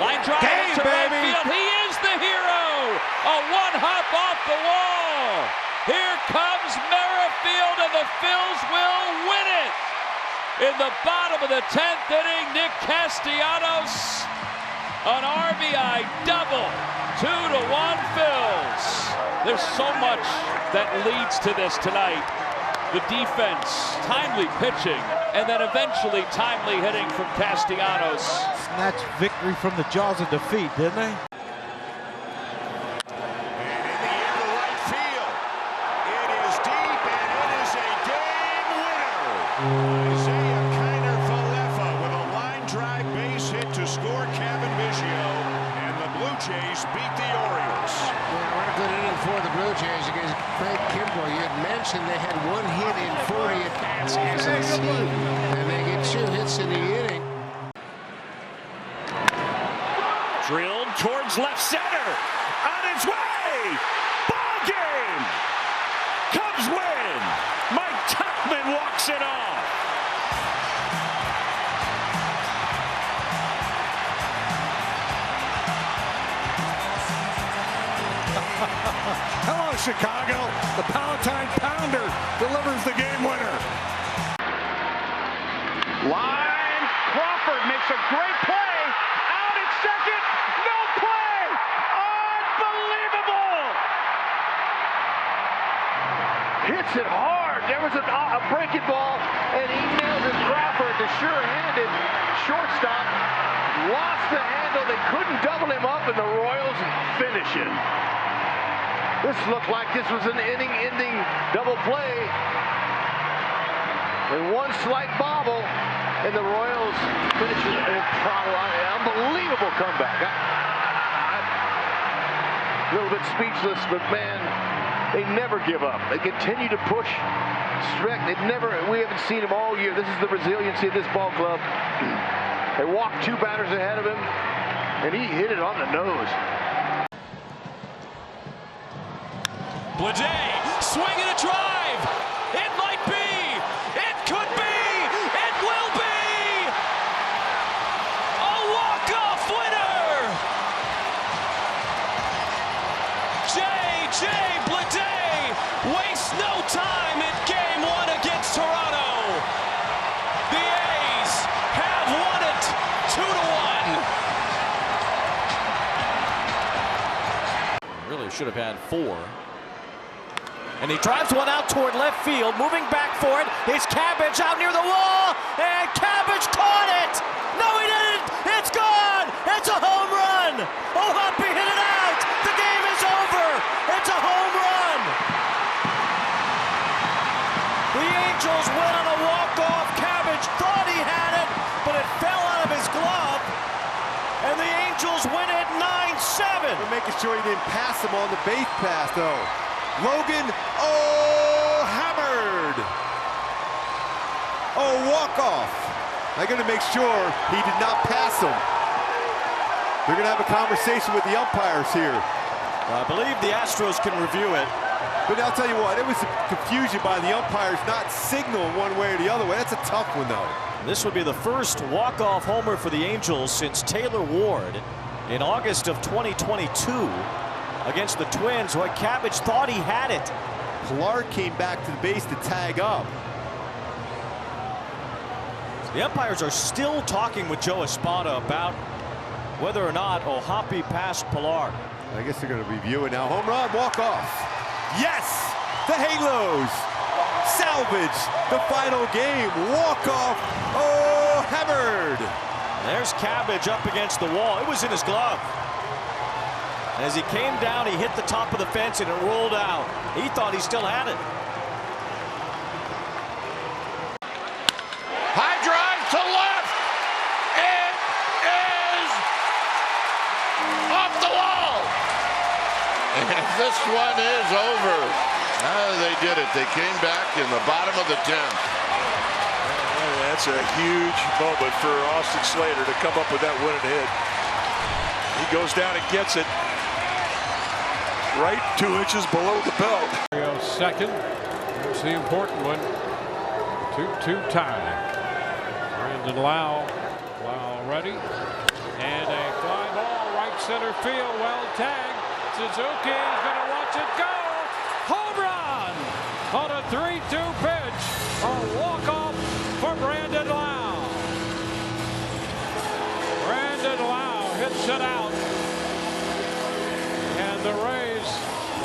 Speaker 20: Line drive to right field. He is the hero. A one-hop off the wall. Here comes Merrifield, and the Phils will win it. In the bottom of the 10th inning, Nick Castellanos, an RBI double, 2-1 Phils. There's so much that leads to this tonight. The defense, timely pitching, and then eventually timely hitting from Castellanos.
Speaker 2: Snatched victory from the jaws of defeat, didn't they?
Speaker 9: Isaiah Kiner-Falefa with a line drive base hit to score Kevin Biggio, and the Blue Jays beat the Orioles.
Speaker 14: Yeah, what a good inning for the Blue Jays against Craig Kimbrell. You had mentioned they had one hit in 40 at-bats as a team, and they get 2 hits in the inning.
Speaker 3: Drilled towards left center. On its way. Ball game. Cubs win. Mike Tauchman walks it off.
Speaker 1: Hello, Chicago. The Palatine Pounder delivers the game winner.
Speaker 13: Line, Crawford makes a great play. Out at second, no play. Unbelievable. Hits it hard. There was a breaking ball, and he nailed it. Crawford, the sure-handed shortstop, lost the handle. They couldn't double him up, and the Royals finish it. This looked like this was an inning-ending double play. And one slight bobble, and the Royals finish it. Unbelievable comeback. A little bit speechless, but man, they never give up. They continue to push. We haven't seen him all year. This is the resiliency of this ball club. They walked 2 batters ahead of him, and he hit it on the nose.
Speaker 11: Blade, swing and a drive. It might be. It could be. It will be. A walk-off winner. J.J. Blade wastes no time in Game 1 against Toronto. The A's have won it 2-1.
Speaker 10: Really should have had 4. And he drives one out toward left field, moving back for it. Is Cabbage out near the wall, and Cabbage caught it! No, he didn't! It's gone! It's a home run! Oh, Hoppy hit it out! The game is over! It's a home run! The Angels win on a walk-off. Cabbage thought he had it, but it fell out of his glove. And the Angels win it 9-7.
Speaker 21: We're making sure he didn't pass him on the base pass, though. Logan, hammered. Walk-off. They're going to make sure he did not pass him. They're going to have a conversation with the umpires here.
Speaker 10: I believe the Astros can review it.
Speaker 21: But I'll tell you what, it was confusion by the umpires not signaling one way or the other way. That's a tough one, though.
Speaker 10: This would be the first walk-off homer for the Angels since Taylor Ward in August of 2022. Against the Twins, where Cabbage thought he had it.
Speaker 21: Pilar came back to the base to tag up.
Speaker 10: The umpires are still talking with Joe Espada about whether or not O'Hoppe passed Pilar.
Speaker 21: I guess they're going to review it now. Home run, walk off. Yes, the Halos salvage
Speaker 18: salvage the final game. Walk-off. Oh, hammered.
Speaker 5: There's Cabbage up against the wall. It was in his glove. As he came down, he hit the top of the fence and it rolled out. He thought he still had it.
Speaker 13: High drive to left. It is off the wall. And this one is over. They did it. They came back in the bottom of the 10th.
Speaker 9: That's a huge moment for Austin Slater to come up with that winning hit. He goes down and gets it right 2 inches below the belt.
Speaker 16: Second. Here's the important one. 2-2 tie. Brandon Lau ready. And a fly ball right center field. Well tagged. Suzuki is going to watch it go. Home run on a 3-2 pitch. A walk-off for Brandon Lau. Brandon Lau hits it out. And the Rays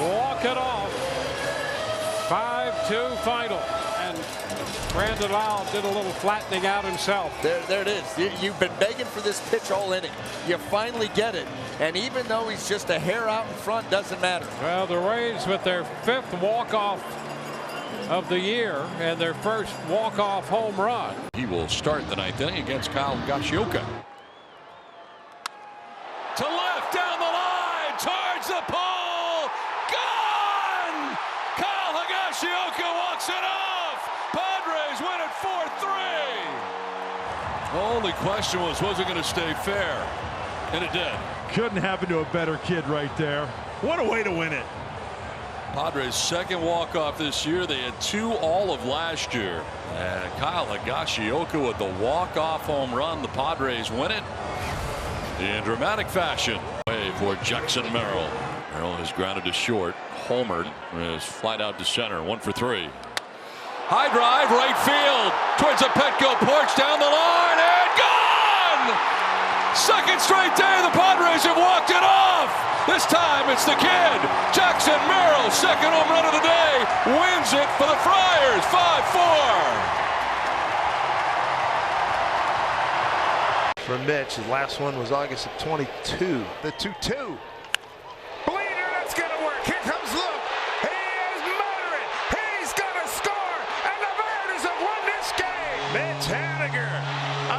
Speaker 16: walk it off. 5-2 final. And Brandon Lau did a little flattening out himself.
Speaker 17: There it is. You've been begging for this pitch all inning. You finally get it. And even though he's just a hair out in front, doesn't matter.
Speaker 16: Well, the Rays with their 5th walk-off of the year and their first walk-off home run.
Speaker 7: He will start the 9th inning against Kyle Higashioka.
Speaker 3: To left, down the line, towards the pole, gone! Kyle Higashioka walks it off. Padres win it 4-3.
Speaker 7: The only question was it going to stay fair? And it did.
Speaker 19: Couldn't happen to a better kid right there. What a way to win it.
Speaker 7: Padres' second walk-off this year. They had 2 all of last year. And Kyle Higashioka with the walk-off home run. The Padres win it in dramatic fashion. Way for Jackson Merrill. Merrill has grounded to short. Homered is flied out to center. 1 for 3. High drive, right field. Towards the Petco porch, down the line, and gone! Second straight day the Padres have walked it off. This time it's the kid. Jackson Merrill, second home run of the day, wins it for the Friars. 5-4.
Speaker 4: For Mitch, his last one was August of 22. The 2-2.
Speaker 14: Bleeder, that's going to work. Here comes Luke. He is motoring. He's going to score. And the Mariners have won this game. Mitch Haniger,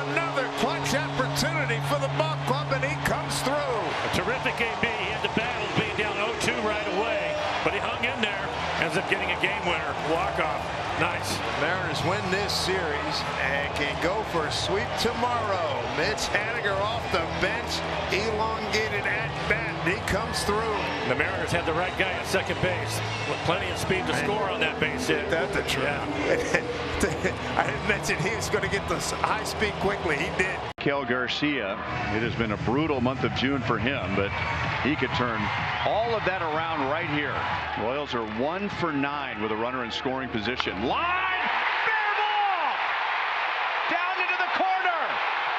Speaker 14: another clutch opportunity for the ball club, and he comes through.
Speaker 5: A terrific AB. He had to battle being down 0-2 right away, but he hung in there. Ends up getting a game winner. Walk-off. Nice.
Speaker 4: The Mariners win this series and can go for a sweep tomorrow. Mitch Haniger off the bench, elongated at bat. He comes through.
Speaker 5: The Mariners had the right guy at second base with plenty of speed to score on that base hit.
Speaker 4: That's the truth. Yeah. I didn't mention he was going to get the high speed quickly. He did.
Speaker 22: Kel Garcia, it has been a brutal month of June for him, but he could turn all of that around right here. Royals are 1 for 9 with a runner in scoring position. Line, fair ball, down into the corner.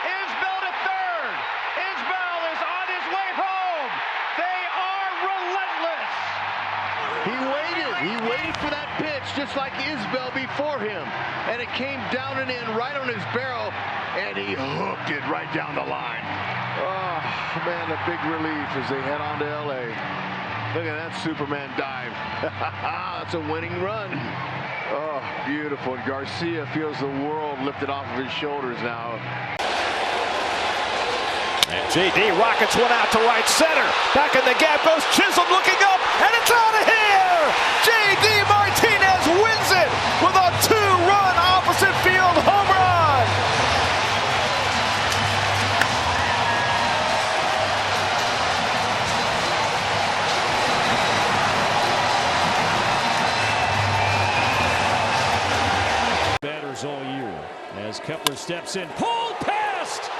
Speaker 22: Isbell to third. Isbell is on his way home. They are relentless.
Speaker 13: He waited for that pitch just like Isbell before him. And it came down and in right on his barrel. And he hooked it right down the line. Oh, man, a big relief as they head on to L.A. Look at that Superman dive. That's a winning run. Oh, beautiful. And Garcia feels the world lifted off of his shoulders now.
Speaker 4: And J.D. rockets one out to right center. Back in the gap goes Chisholm looking up, and it's out of here! J.D. Martinez wins it with a 2-run opposite field home run!
Speaker 5: Batters all year as Kepler steps in. Pulled past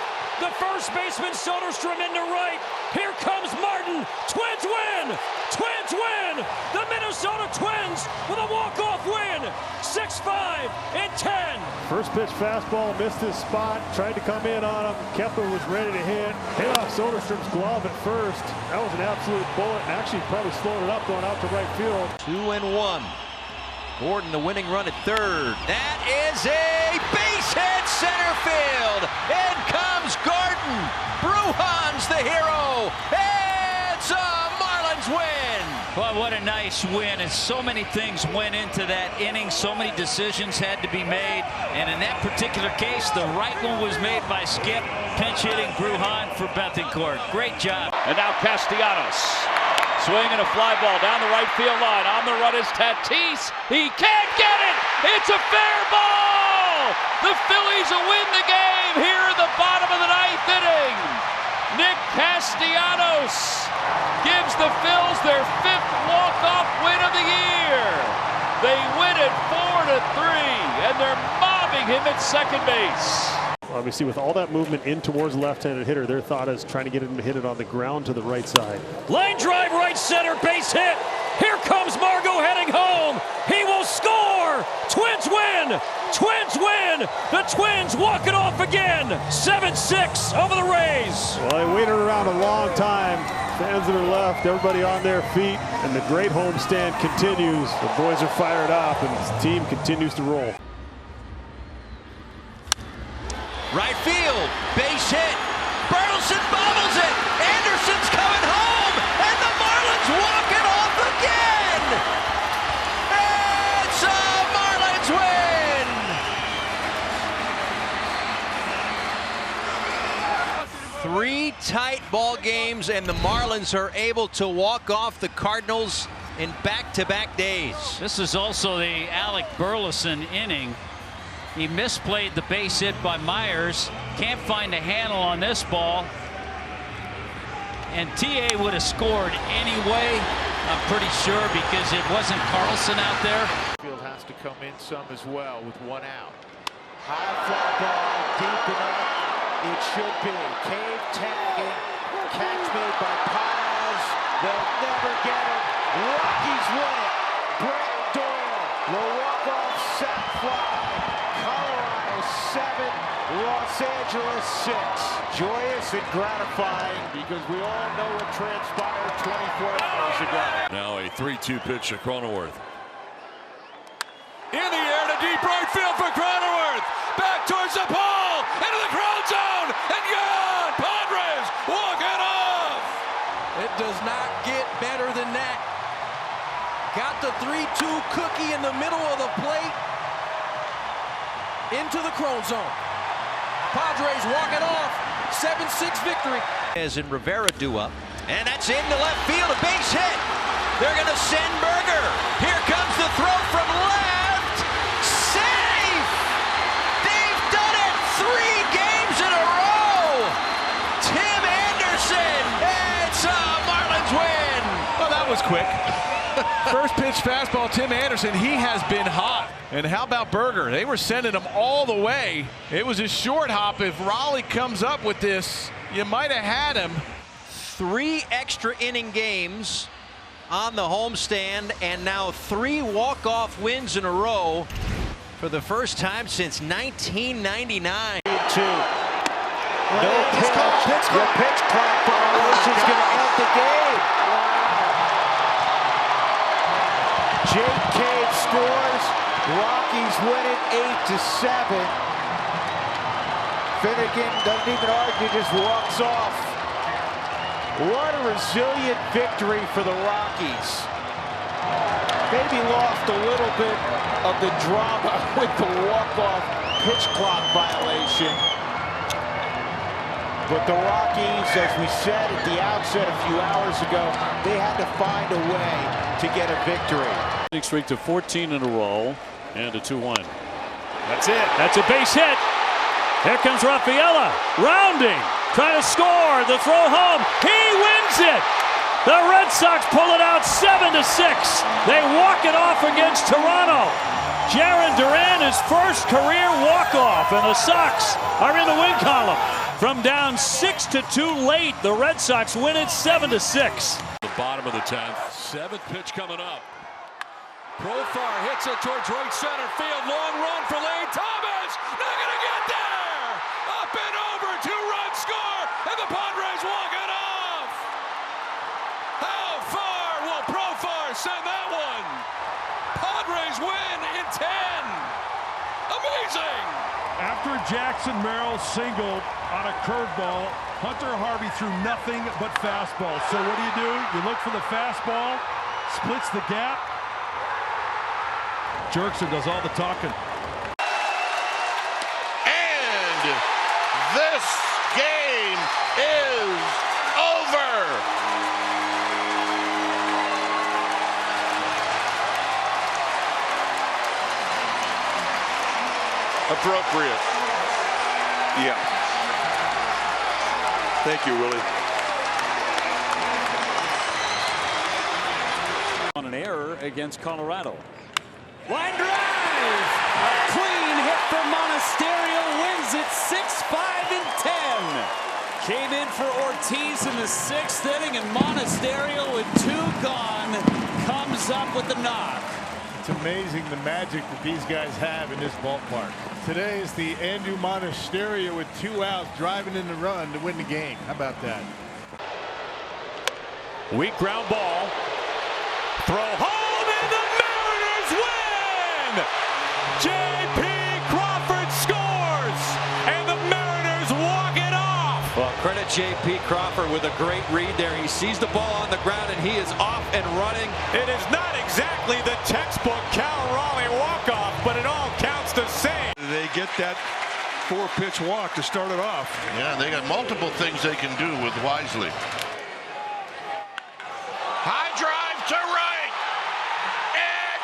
Speaker 5: the first baseman Soderstrom into right. Here comes Martin. Twins win! Twins win! The Minnesota Twins with a walk-off win. 6-5 in 10.
Speaker 19: First pitch fastball, missed his spot, tried to come in on him. Kepler was ready to hit off Soderstrom's glove at first. That was an absolute bullet, and actually probably slowed it up going out to right field.
Speaker 25: 2-1. Gordon, the winning run at third. That is a base hit center field. In comes Gordon. Brujan's the hero. It's a Marlins win.
Speaker 20: Well, what a nice win, and so many things went into that inning. So many decisions had to be made, and in that particular case, the right one was made by Skip, pinch hitting Brujan for Bethencourt. Great job.
Speaker 5: And now Castellanos swinging a fly ball down the right field line. On the run is Tatis. He can't get it. It's a fair ball. The Phillies will win the game here in the bottom of the ninth inning. Nick Castellanos gives the Phils their 5th walk-off win of the year. They win it 4-3, and they're mobbing him at second base.
Speaker 19: Obviously, with all that movement in towards left-handed hitter, their thought is trying to get him to hit it on the ground to the right side.
Speaker 5: Line drive, right center, base hit. Here comes Margot heading home. He will score. Twins win. Twins win. The Twins walk it off again. 7-6 over the Rays.
Speaker 19: Well, they waited around a long time. Fans that are left, everybody on their feet, and the great homestand continues. The boys are fired up, and the team continues to roll.
Speaker 25: Right field, base hit. Burleson bobbles it. Anderson's coming home, and the Marlins walk it off again. It's a Marlins win. Three tight ball games, and the Marlins are able to walk off the Cardinals in back-to-back days.
Speaker 20: This is also the Alec Burleson inning. He misplayed the base hit by Myers. Can't find a handle on this ball. And TA would have scored anyway, I'm pretty sure, because it wasn't Carlson out there.
Speaker 6: Field has to come in some as well with one out. High fly ball, deep enough. It should be. Cave tagging. Catch made by Paz. They'll never get it. Rockies win it. Brett Doyle. The walk-off sac fly. Colorado 7, Los Angeles 6. Joyous and gratifying because we all know what transpired 24 hours ago.
Speaker 8: Now a 3-2 pitch to Cronenworth. In the air to deep right field for Cronenworth. Back towards the pole. Into the crowd zone. And gone. Padres walk it off.
Speaker 25: It does not get better than that. Got the 3-2 cookie in the middle of the plate. Into the Crone zone. Padres walk it off. 7-6 victory. As in Rivera due up. And that's into left field. A base hit. They're going to send Berger. Here comes the throw from left. Safe. They've done it 3 games in a row. Tim Anderson. It's a Marlins win.
Speaker 4: Well, that was quick. First pitch fastball, Tim Anderson. He has been hot. And how about Berger? They were sending him all the way. It was a short hop. If Raleigh comes up with this, you might have had him.
Speaker 25: 3 extra inning games on the homestand, and now 3 walk-off wins in a row for the first time since 1999.
Speaker 14: No pitch. Your pitch clock violation is going to end the game. Jake Cave scores. Rockies win it 8-7. Finnegan doesn't even argue, just walks off. What a resilient victory for the Rockies. Maybe lost a little bit of the drama with the walk-off pitch clock violation. But the Rockies, as we said at the outset a few hours ago, they had to find a way to get a victory.
Speaker 5: Streak to 14 in a row and a 2-1. That's it. That's a base hit. Here comes Rafaela. Rounding. Trying to score. The throw home. He wins it. The Red Sox pull it out 7-6. They walk it off against Toronto. Jarren Duran, his first career walk-off, and the Sox are in the win column. From down 6-2 late, the Red Sox win it 7-6.
Speaker 8: The bottom of the 10th. 7th pitch coming up. Profar hits it towards right center field. Long run for Lane Thomas. Not going to get there. Up and over. 2-run score. And the Padres walk it off. How far will Profar send that one? Padres win. amazing!
Speaker 2: After Jackson Merrill singled on a curveball, Hunter Harvey threw nothing but fastballs. So what do? You look for the fastball, splits the gap. Jerkson does all the talking.
Speaker 9: And this game is over. Appropriate. Yeah. Thank you, Willie.
Speaker 12: On an error against Colorado. Line drive! A clean hit for Monasterio, wins it 6-5 and 10. Came in for Ortiz in the 6th inning, and Monasterio with 2 gone comes up with the knock.
Speaker 15: It's amazing the magic that these guys have in this ballpark. Today is the Andrew Monasterio with 2 outs driving in the run to win the game. How about that?
Speaker 5: Weak ground ball. Throw home and the Mariners win! J.P. Crawford scores and the Mariners walk it off.
Speaker 11: Well, credit J.P. Crawford with a great read there. He sees the ball on the ground and he is off and running.
Speaker 5: It is not exactly the textbook Cal Raleigh walk-off, but it all counts the same.
Speaker 2: They get that 4-pitch walk to start it off.
Speaker 9: Yeah, they got multiple things they can do with Wisely. High drive to right. It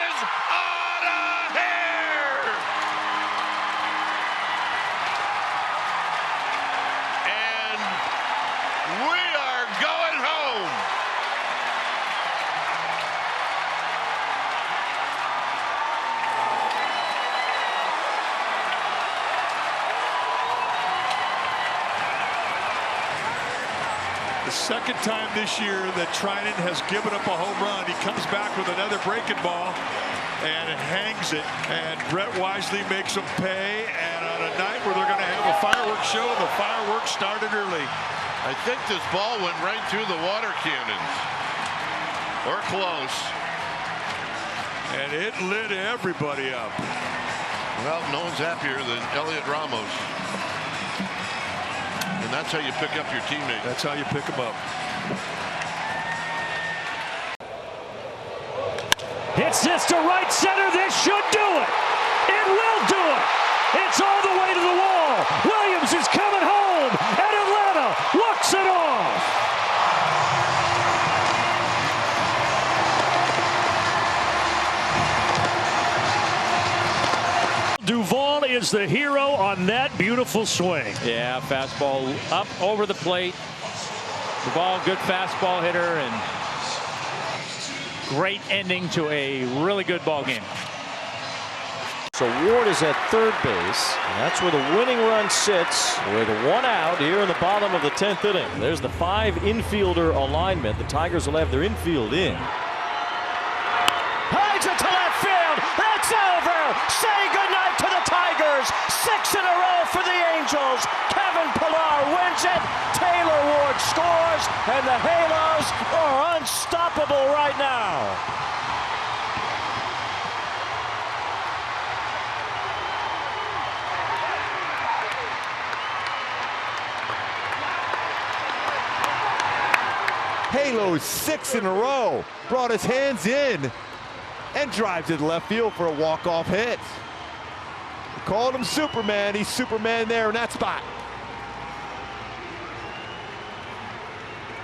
Speaker 9: is out of here. And we are going home.
Speaker 2: Second time this year that Trinan has given up a home run. He comes back with another breaking ball and hangs it, and Brett Wisely makes him pay. And on a night where they're going to have a fireworks show, the fireworks started early.
Speaker 9: I think this ball went right through the water cannons, or close,
Speaker 2: and it lit everybody up.
Speaker 9: Well, no one's happier than Elliot Ramos. And that's how you pick up your teammate.
Speaker 2: That's how you pick them up.
Speaker 5: Hits this to right center. This should do it. It will do it. It's all the way to the wall. Williams is coming home, and Atlanta walks it off. Duvall is the hero on that beautiful swing.
Speaker 20: Yeah, fastball up over the plate. Duvall, good fastball hitter, and great ending to a really good ball game.
Speaker 10: So Ward is at third base, and that's where the winning run sits with 1 out here in the bottom of the 10th inning. There's the 5 infielder alignment. The Tigers will have their infield in.
Speaker 11: Hides it to left field. That's over. Say goodnight to the Tigers. 6 in a row for the Angels. Kevin Pillar wins it. Taylor Ward scores, and the Halos are unstoppable right now.
Speaker 18: Halos 6 in a row. Brought his hands in and drives it left field for a walk-off hit. We called him Superman. He's Superman there in that spot.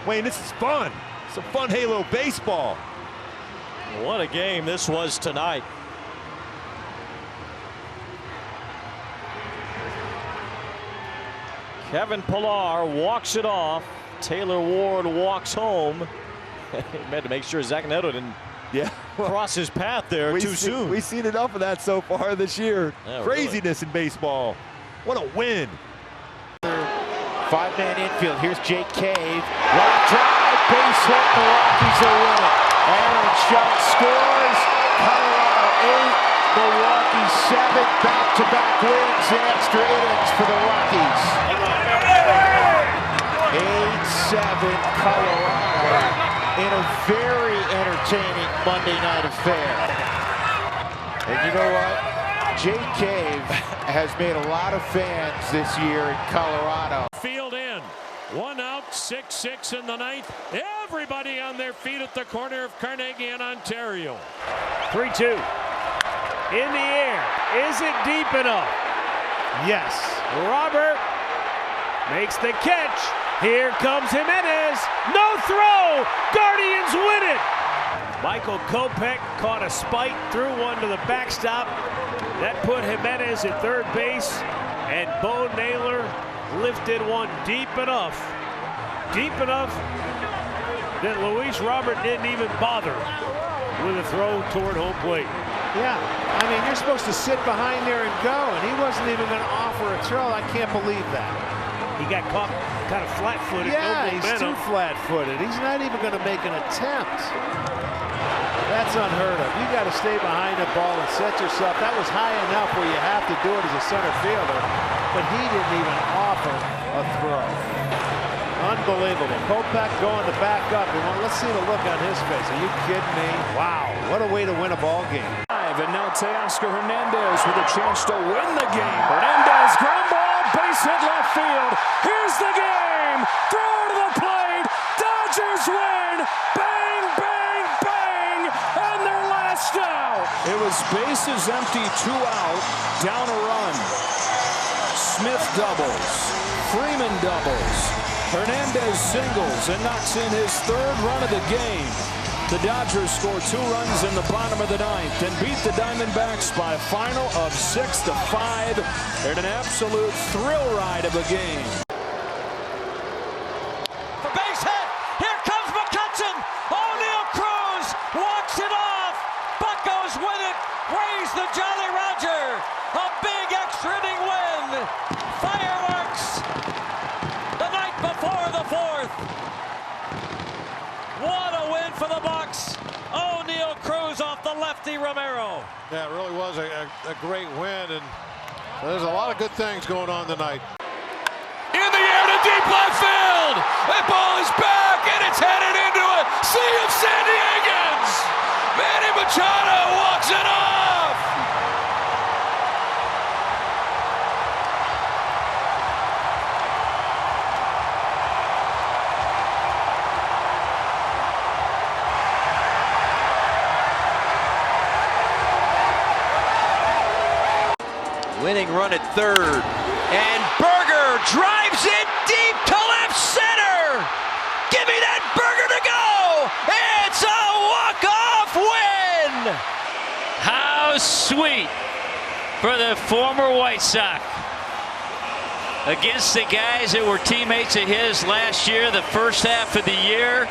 Speaker 18: Wayne, this is fun. Some fun Halo baseball.
Speaker 10: What a game this was tonight. Kevin Pillar walks it off. Taylor Ward walks home. He had to make sure Zach Neto didn't cross his path there too soon.
Speaker 18: We've seen enough of that so far this year.
Speaker 10: Yeah,
Speaker 18: craziness in baseball. What a win.
Speaker 6: 5-man infield. Here's Jake Cave. Line drive, base hit. Milwaukee's will win it. Aaron Schultz scores. Colorado 8, Milwaukee 7. Back-to-back wins in extra innings for the Rockies. 8-7 Colorado in a very entertaining Monday night affair. And you know what? Jake Cave has made a lot of fans this year in Colorado.
Speaker 3: Field in. 1 out, 6-6 in the ninth. Everybody on their feet at the corner of Carnegie and Ontario.
Speaker 4: 3-2. In the air. Is it deep enough? Yes. Robert makes the catch. Here comes Jimenez. No throw. Guardians win it. Michael Kopech caught a spike, threw one to the backstop. That put Jimenez at third base, and Bo Naylor lifted one deep enough that Luis Robert didn't even bother with a throw toward home plate.
Speaker 6: Yeah, I mean, you're supposed to sit behind there and go, and he wasn't even going to offer a throw. I can't believe that.
Speaker 4: He got caught kind of flat-footed.
Speaker 6: Yeah,
Speaker 4: no
Speaker 6: he's too flat-footed. He's not even going to make an attempt. That's unheard of. You got to stay behind the ball and set yourself. That was high enough where you have to do it as a center fielder, but he didn't even offer a throw. Unbelievable. Kopech going to back up. Let's see the look on his face. Are you kidding me? Wow, what a way to win a ball game.
Speaker 5: And now Teoscar Hernandez with a chance to win the game. Hernandez, ground ball, base hit left field. Here's the game. Throw to the plate. Dodgers win. Bang, bang, bang. And their last out. It was bases empty, 2 out, down a run. Smith doubles. Freeman doubles. Hernandez singles and knocks in his 3rd run of the game. The Dodgers score 2 runs in the bottom of the 9th and beat the Diamondbacks by a final of 6-5 in an absolute thrill ride of a game.
Speaker 11: For base hit, here comes McCutcheon. O'Neill Cruz walks it off. Buccos win it. Raise the Jolly Roger. A big extra inning win. Fireworks. The night before the 4th. What a win for the Bucs. O'Neill Cruz off the lefty Romero.
Speaker 1: Yeah, it really was a great win, and there's a lot of good things going on tonight.
Speaker 8: In the air to deep left field. That ball is back, and it's headed into a sea of San Diegans. Manny Machado walks it off.
Speaker 25: Winning run at 3rd, and Berger drives it deep to left center. Give me that Berger to go. It's a walk-off win.
Speaker 20: How sweet for the former White Sox. Against the guys that were teammates of his last year, the first half of the year.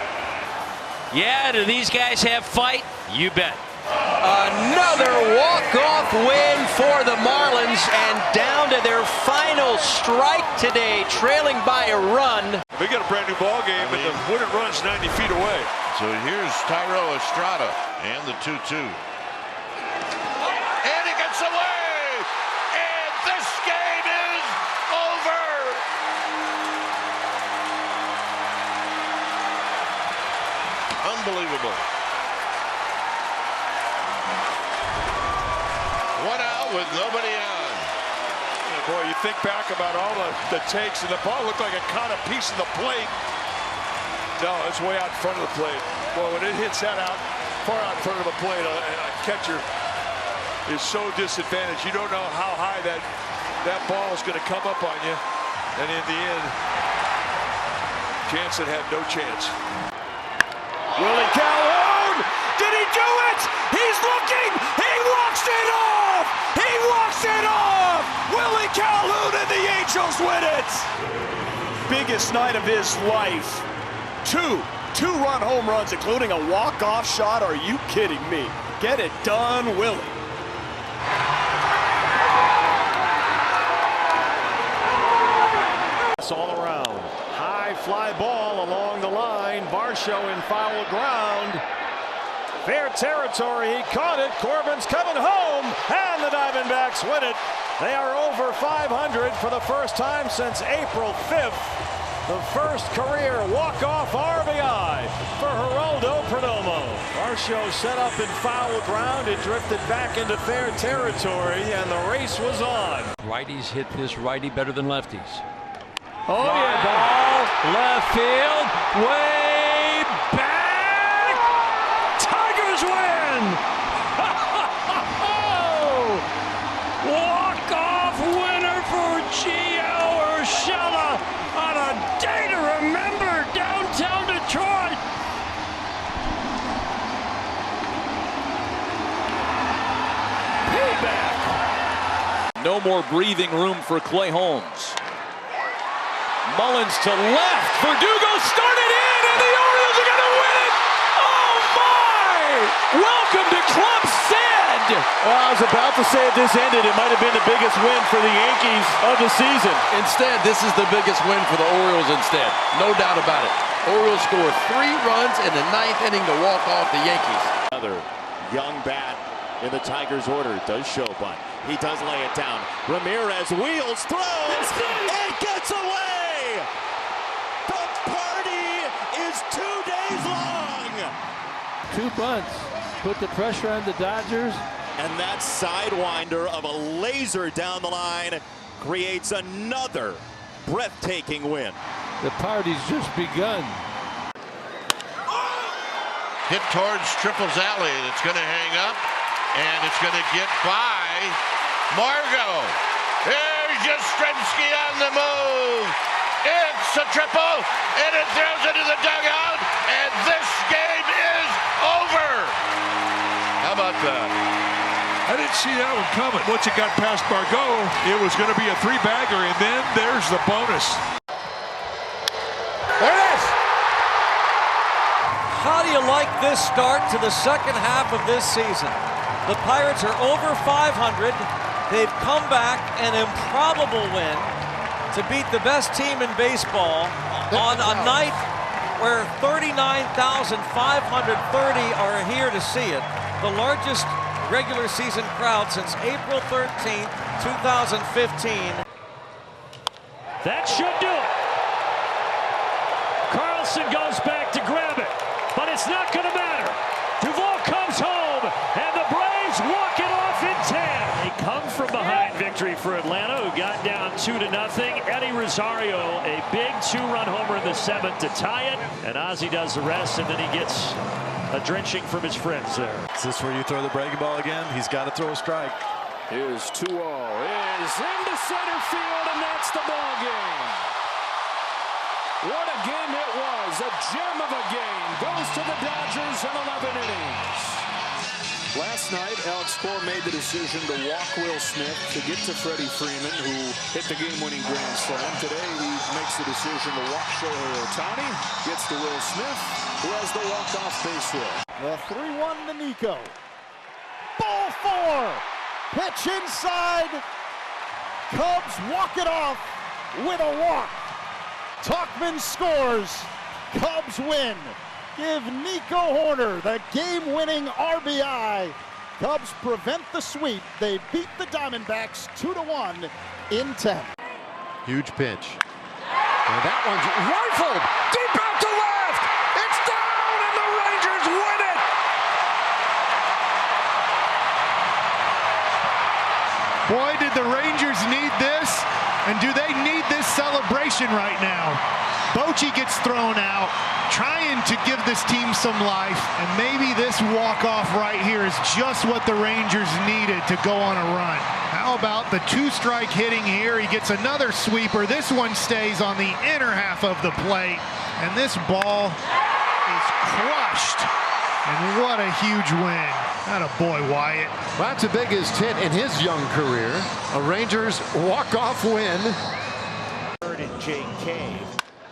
Speaker 20: Yeah, do these guys have fight? You bet.
Speaker 25: Another walk-off win for the Marlins, and down to their final strike today, trailing by a run.
Speaker 2: We got a brand new ball game, and the winning run's 90 feet away.
Speaker 9: So here's Thairo Estrada and the 2-2. And he gets away! And this game is over! Unbelievable. 1 out with nobody on.
Speaker 2: Yeah, boy, you think back about all the takes, and the ball looked like it caught a piece of the plate. No, it's way out in front of the plate. Boy, when it hits that out, far out in front of the plate, a catcher is so disadvantaged. You don't know how high that ball is going to come up on you. And in the end, Jansen had no chance.
Speaker 4: Willie Calhoun! Did he do it? He's looking! He walks it off! He walks it off! Willie Calhoun and the Angels win it! Biggest night of his life. 2 two-run home runs, including a walk-off shot. Are you kidding me? Get it done, Willie. All around. High fly ball along the line. Varsho in foul ground. Fair territory. He caught it. Corbin's coming home. And the Diamondbacks win it. They are over 500 for the first time since April 5th. The first career walk-off RBI for Geraldo Perdomo. Varsho set up in foul ground. It drifted back into fair territory, and the race was on.
Speaker 7: Righties hit this righty better than lefties.
Speaker 4: Oh, yeah.
Speaker 5: Ball, left field, way back. Tigers win! Walk-off winner for Gio Urshela on a day to remember downtown Detroit.
Speaker 12: Payback. No more breathing room for Clay Holmes. Mullins to left. Verdugo started in, and the Orioles are going to win it. Oh, my! Welcome to Club Sid.
Speaker 4: Well, I was about to say if this ended, it might have been the biggest win for the Yankees of the season.
Speaker 16: Instead, this is the biggest win for the Orioles instead. No doubt about it. Orioles score 3 runs in the 9th inning to walk off the Yankees.
Speaker 17: Another young bat in the Tigers' order does show bunt. He does lay it down. Ramirez wheels, throws, and gets away! The party is 2 days long!
Speaker 6: 2 bunts. Put the pressure on the Dodgers.
Speaker 17: And that sidewinder of a laser down the line creates another breathtaking win.
Speaker 6: The party's just begun.
Speaker 9: Hit towards Triple's alley. It's going to hang up, and it's going to get by Margot. There's Yastrzemski on the move. It's a triple, and it throws into the dugout, and this game is over. How about that?
Speaker 2: I didn't see that one coming. Once it got past Margot, it was going to be a 3-bagger, and then there's the bonus.
Speaker 10: There it is! How do you like this start to the second half of this season? The Pirates are over 500. They've come back an improbable win to beat the best team in baseball on a night where 39,530 are here to see it. The largest regular season crowd since April 13th, 2015.
Speaker 5: That should do it. Carlson goes back to grab it, but it's not going to matter. Duvall comes home, and the Braves walk it off in 10. A come from behind victory for Atlanta, who got down 2-0. Eddie Rosario, a big 2-run homer in the 7th to tie it, and Ozzie does the rest, and then he gets a drenching from his friends there.
Speaker 21: Is this where you throw the breaking ball again? He's got to throw a strike.
Speaker 4: Here's 2-0. Is into center field, and that's the ball game. What a game it was. A gem of a game. Goes to the Dodgers in 11 innings. Last night, Alex Cora made the decision to walk Will Smith to get to Freddie Freeman, who hit the game-winning grand slam. Today, he makes the decision to walk Shohei Ohtani, gets to Will Smith, who has the walk-off base hit.
Speaker 23: The 3-1 to Nico. Ball 4. Pitch inside. Cubs walk it off with a walk. Tauchman scores. Cubs win. Give Nico Horner the game-winning RBI. Cubs prevent the sweep. They beat the Diamondbacks 2-1 in 10.
Speaker 1: Huge pitch. And that one's rifled deep out to left. It's down, and the Rangers win it.
Speaker 24: Boy, did the Rangers need this, and do they need this celebration right now? Bochy gets thrown out, trying to give this team some life, and maybe this walk-off right here is just what the Rangers needed to go on a run. How about the 2-strike hitting here? He gets another sweeper. This one stays on the inner half of the plate, and this ball is crushed. And what a huge win. Atta boy, Wyatt.
Speaker 1: Well, that's the biggest hit in his young career. A Rangers walk-off win.
Speaker 6: Third and Jake Cave.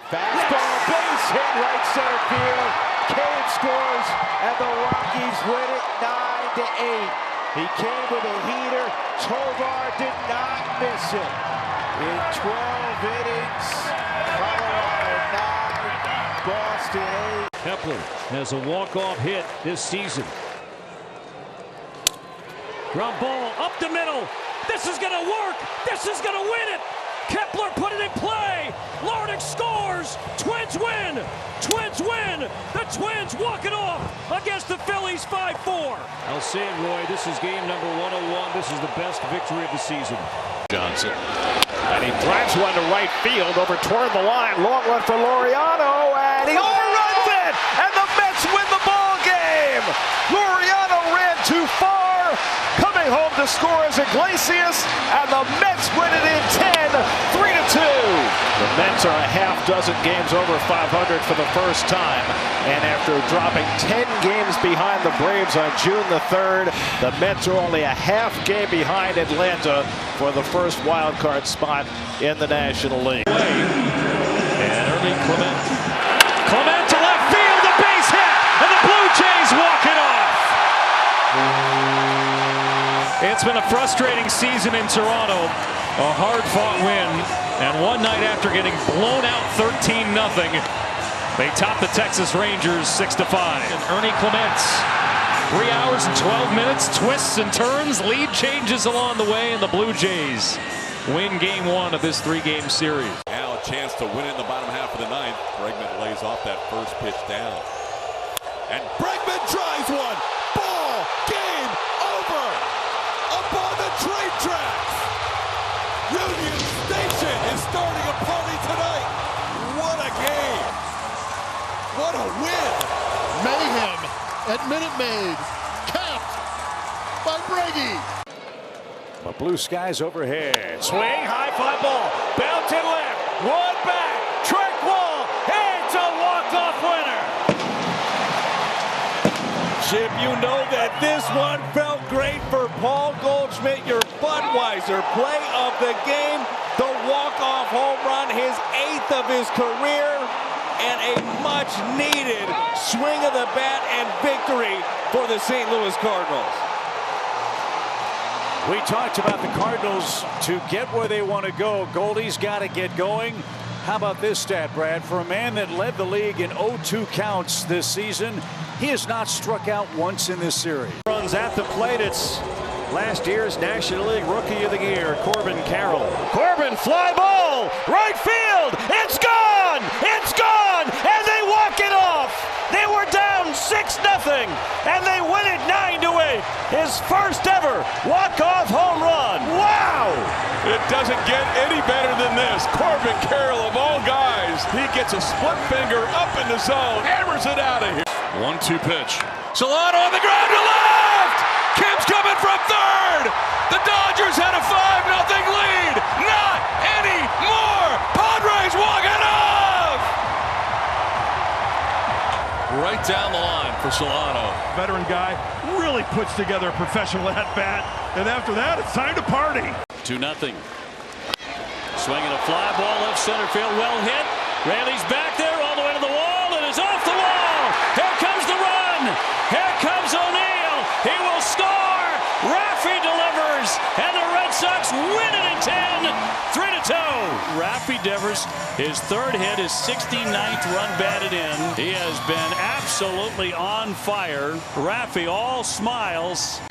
Speaker 6: Fastball, base hit right center field. Cave scores, and the Rockies win it 9-8. He came with a heater. Tovar did not miss it. In 12 innings, Colorado 9, Boston 8.
Speaker 5: Kepler has a walk-off hit this season. Ground ball up the middle. This is going to work. This is going to win it. Kepler put it in play. Larnach scores. Twins win. Twins win. The Twins walk it off against the Phillies 5-4. I'll say it, Roy. This is game number 101. This is the best victory of the season.
Speaker 4: Johnson. And he drives one to right field over toward the line. Long run for Laureano, and he overruns it! And the Mets win the ball game! Laureano ran too far. Coming home to score is Iglesias, and the Mets win it in 10, 3-2. The Mets are a half dozen games over 500 for the first time. And after dropping 10 games behind the Braves on June the 3rd, the Mets are only a half game behind Atlanta for the first wild card spot in the National League.
Speaker 5: And early Clement to left field, the base hit, and the Blue Jays walk it off. It's been a frustrating season in Toronto, a hard-fought win, and one night after getting blown out 13-0, they top the Texas Rangers 6-5. And Ernie Clement, 3 hours and 12 minutes, twists and turns, lead changes along the way, and the Blue Jays win game 1 of this 3-game series.
Speaker 8: Now a chance to win in the bottom half of the ninth. Bregman lays off that first pitch down. And Bregman drives one. Ball game over. Up on the train tracks. Union Station is starting a party tonight. What a game. What a win.
Speaker 13: Mayhem at Minute Maid. Capped by Breggy.
Speaker 12: The blue skies overhead. Swing, high fly ball. Belted left. One back. Trick wall. It's a walk-off winner.
Speaker 4: Chip, you know that this one felt great for Paul Goldschmidt, your Budweiser play of the game. The walk-off home run, his 8th of his career, and a much-needed swing of the bat and victory for the St. Louis Cardinals.
Speaker 12: We talked about the Cardinals to get where they want to go. Goldie's got to get going. How about this stat, Brad? For a man that led the league in 0-2 counts this season, he has not struck out once in this series.
Speaker 4: Runs at the plate. It's last year's National League Rookie of the Year, Corbin Carroll. Corbin, fly ball, right field. It's gone. It's gone, and they walk it off. They were down 6-0, and they win it 9-8. His first ever walk-off home run. Wow!
Speaker 2: It doesn't get any better than this. Corbin Carroll, of all guys, he gets a split finger up in the zone, hammers it out of here.
Speaker 8: 1-2 pitch. Solano on the ground to left. Kim's coming from third. The Dodgers had a 5-0 lead. Not anymore. Padres walk it off. Right down the line for Solano.
Speaker 2: Veteran guy really puts together a professional at-bat. And after that, it's time to party.
Speaker 12: 2-0. Swinging a fly ball left center field, well hit. Raley's back there all the way to the wall, and is off the wall. Here comes the run. Here comes O'Neill. He will score. Raffy delivers, and the Red Sox win it in 10, 3-2. Raffy delivers his third hit, his 69th run batted in. He has been absolutely on fire. Raffy all smiles.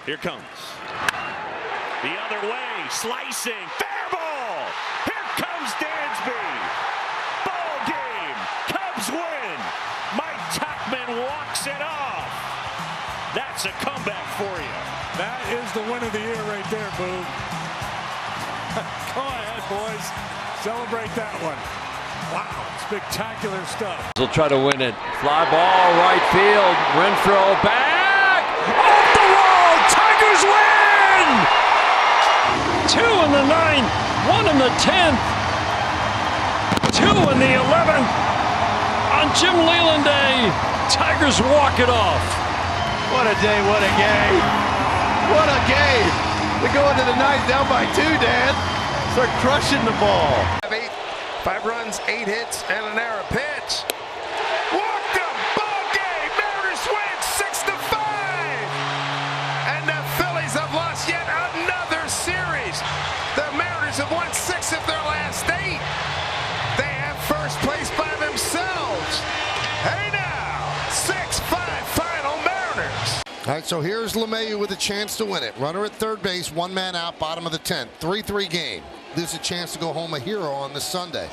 Speaker 4: Here comes. The other way, slicing, fair ball. Here comes Dansby. Ball game, Cubs win. Mike Tauchman walks it off. That's a comeback for you.
Speaker 2: That is the win of the year right there, Boo. Go ahead, boys. Celebrate that one. Wow, spectacular stuff.
Speaker 7: He'll try to win it. Fly ball, right field. Renfroe back. Off the wall. Tigers win.
Speaker 5: 2 in the 9th, 1 in the 10th, 2 in the 11th. On Jim Leyland Day, Tigers walk it off.
Speaker 18: What a day, what a game. What a game. They go into the 9th down by 2, Dan. Start crushing the ball.
Speaker 1: 5 runs, 8 hits, and an error pitch. Walked them. Ball game. Mariners win 6-5. And the Phillies have lost yet another series. The Mariners have won 6 of their last 8. They have first place by themselves. Hey now, 6-5 final Mariners.
Speaker 3: All right, so here's LeMahieu with a chance to win it. Runner at third base, 1 man out, bottom of the 10th. 3-3 game. This is a chance to go home a hero on this Sunday.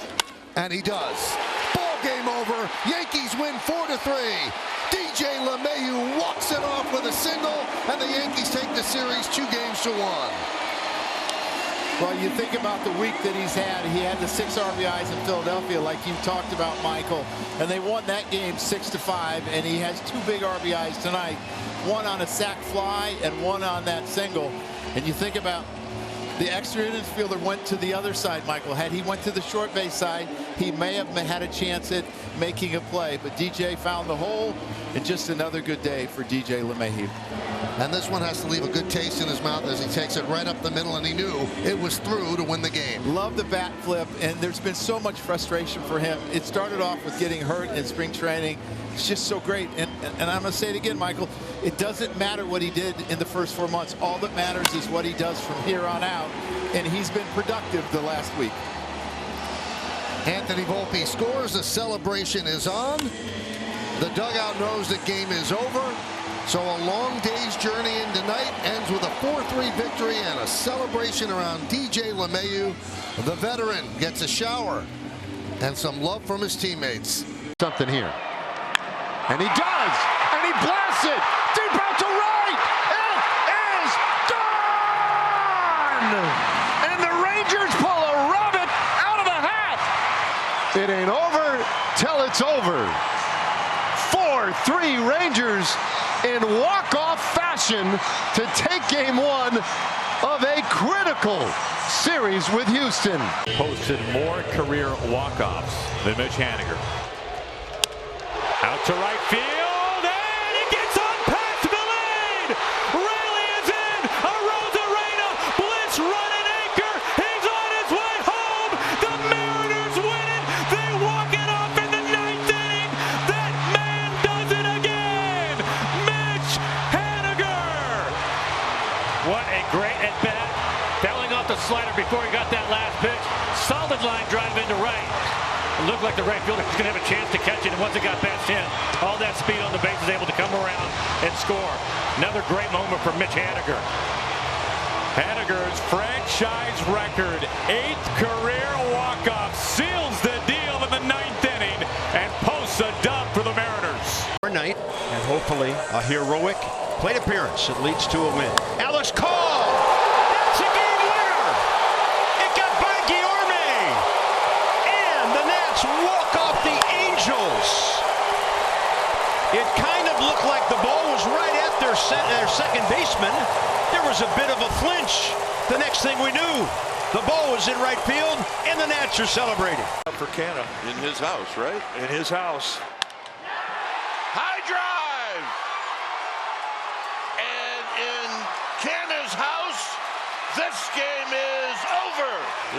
Speaker 3: And he does. Ball game over. Yankees win 4-3. DJ LeMahieu walks it off with a single, and the Yankees take the series 2-1.
Speaker 6: Well, you think about the week that he's had. He had the 6 RBIs in Philadelphia, like you talked about, Michael. And they won that game 6-5, and he has 2 big RBIs tonight. 1 on a sac fly and 1 on that single. And you think about the extra infielder went to the other side, Michael. Had he went to the short base side, he may have had a chance at making a play. But DJ found the hole, and just another good day for DJ LeMahieu.
Speaker 3: And this one has to leave a good taste in his mouth as he takes it right up the middle, and he knew it was through to win the game.
Speaker 6: Love the bat flip, and there's been so much frustration for him. It started off with getting hurt in spring training. It's just so great. And I'm going to say it again, Michael, it doesn't matter what he did in the first 4 months. All that matters is what he does from here on out, and he's been productive the last week.
Speaker 3: Anthony Volpe scores. The celebration is on. The dugout knows the game is over. So a long day's journey in tonight ends with a 4-3 victory and a celebration around DJ LeMahieu. The veteran gets a shower and some love from his teammates.
Speaker 18: Something here. And he does! And he blasts it! Deep out to right! It is gone! And the Rangers pull a rabbit out of the hat! It ain't over till it's over. 4-3 Rangers in walk-off fashion to take game 1 of a critical series with Houston.
Speaker 14: Posted more career walk-offs than Mitch Haniger. Out to right field, and it gets on past the lead. Raley is in. Arozarena, blitz, run and anchor. He's on his way home. The Mariners win it. They walk it off in the 9th inning. That man does it again. Mitch Haniger.
Speaker 5: What a great at bat. Fouling off the slider before he got that last pitch. Solid line drive into right. It looked like the right fielder was going to have a chance to catch it, and once it got past him, all that speed on the base is able to come around and score. Another great moment for Mitch Haniger.
Speaker 14: Haniger's franchise record, 8th career walk-off, seals the deal in the 9th inning and posts a dub for the Mariners.
Speaker 9: Night, and hopefully a heroic plate appearance that leads to a win. Ellis Cole! That's a game winner! It got by Guillorme! And the Nats walk off the Angels! It kind of looked like the ball was right at their second baseman. There was a bit of a flinch. The next thing we knew, the ball was in right field, and the Nats are celebrating.
Speaker 2: For Canna.
Speaker 9: In his house, right?
Speaker 2: In his house.
Speaker 9: High drive! And in Canna's house, this game is over.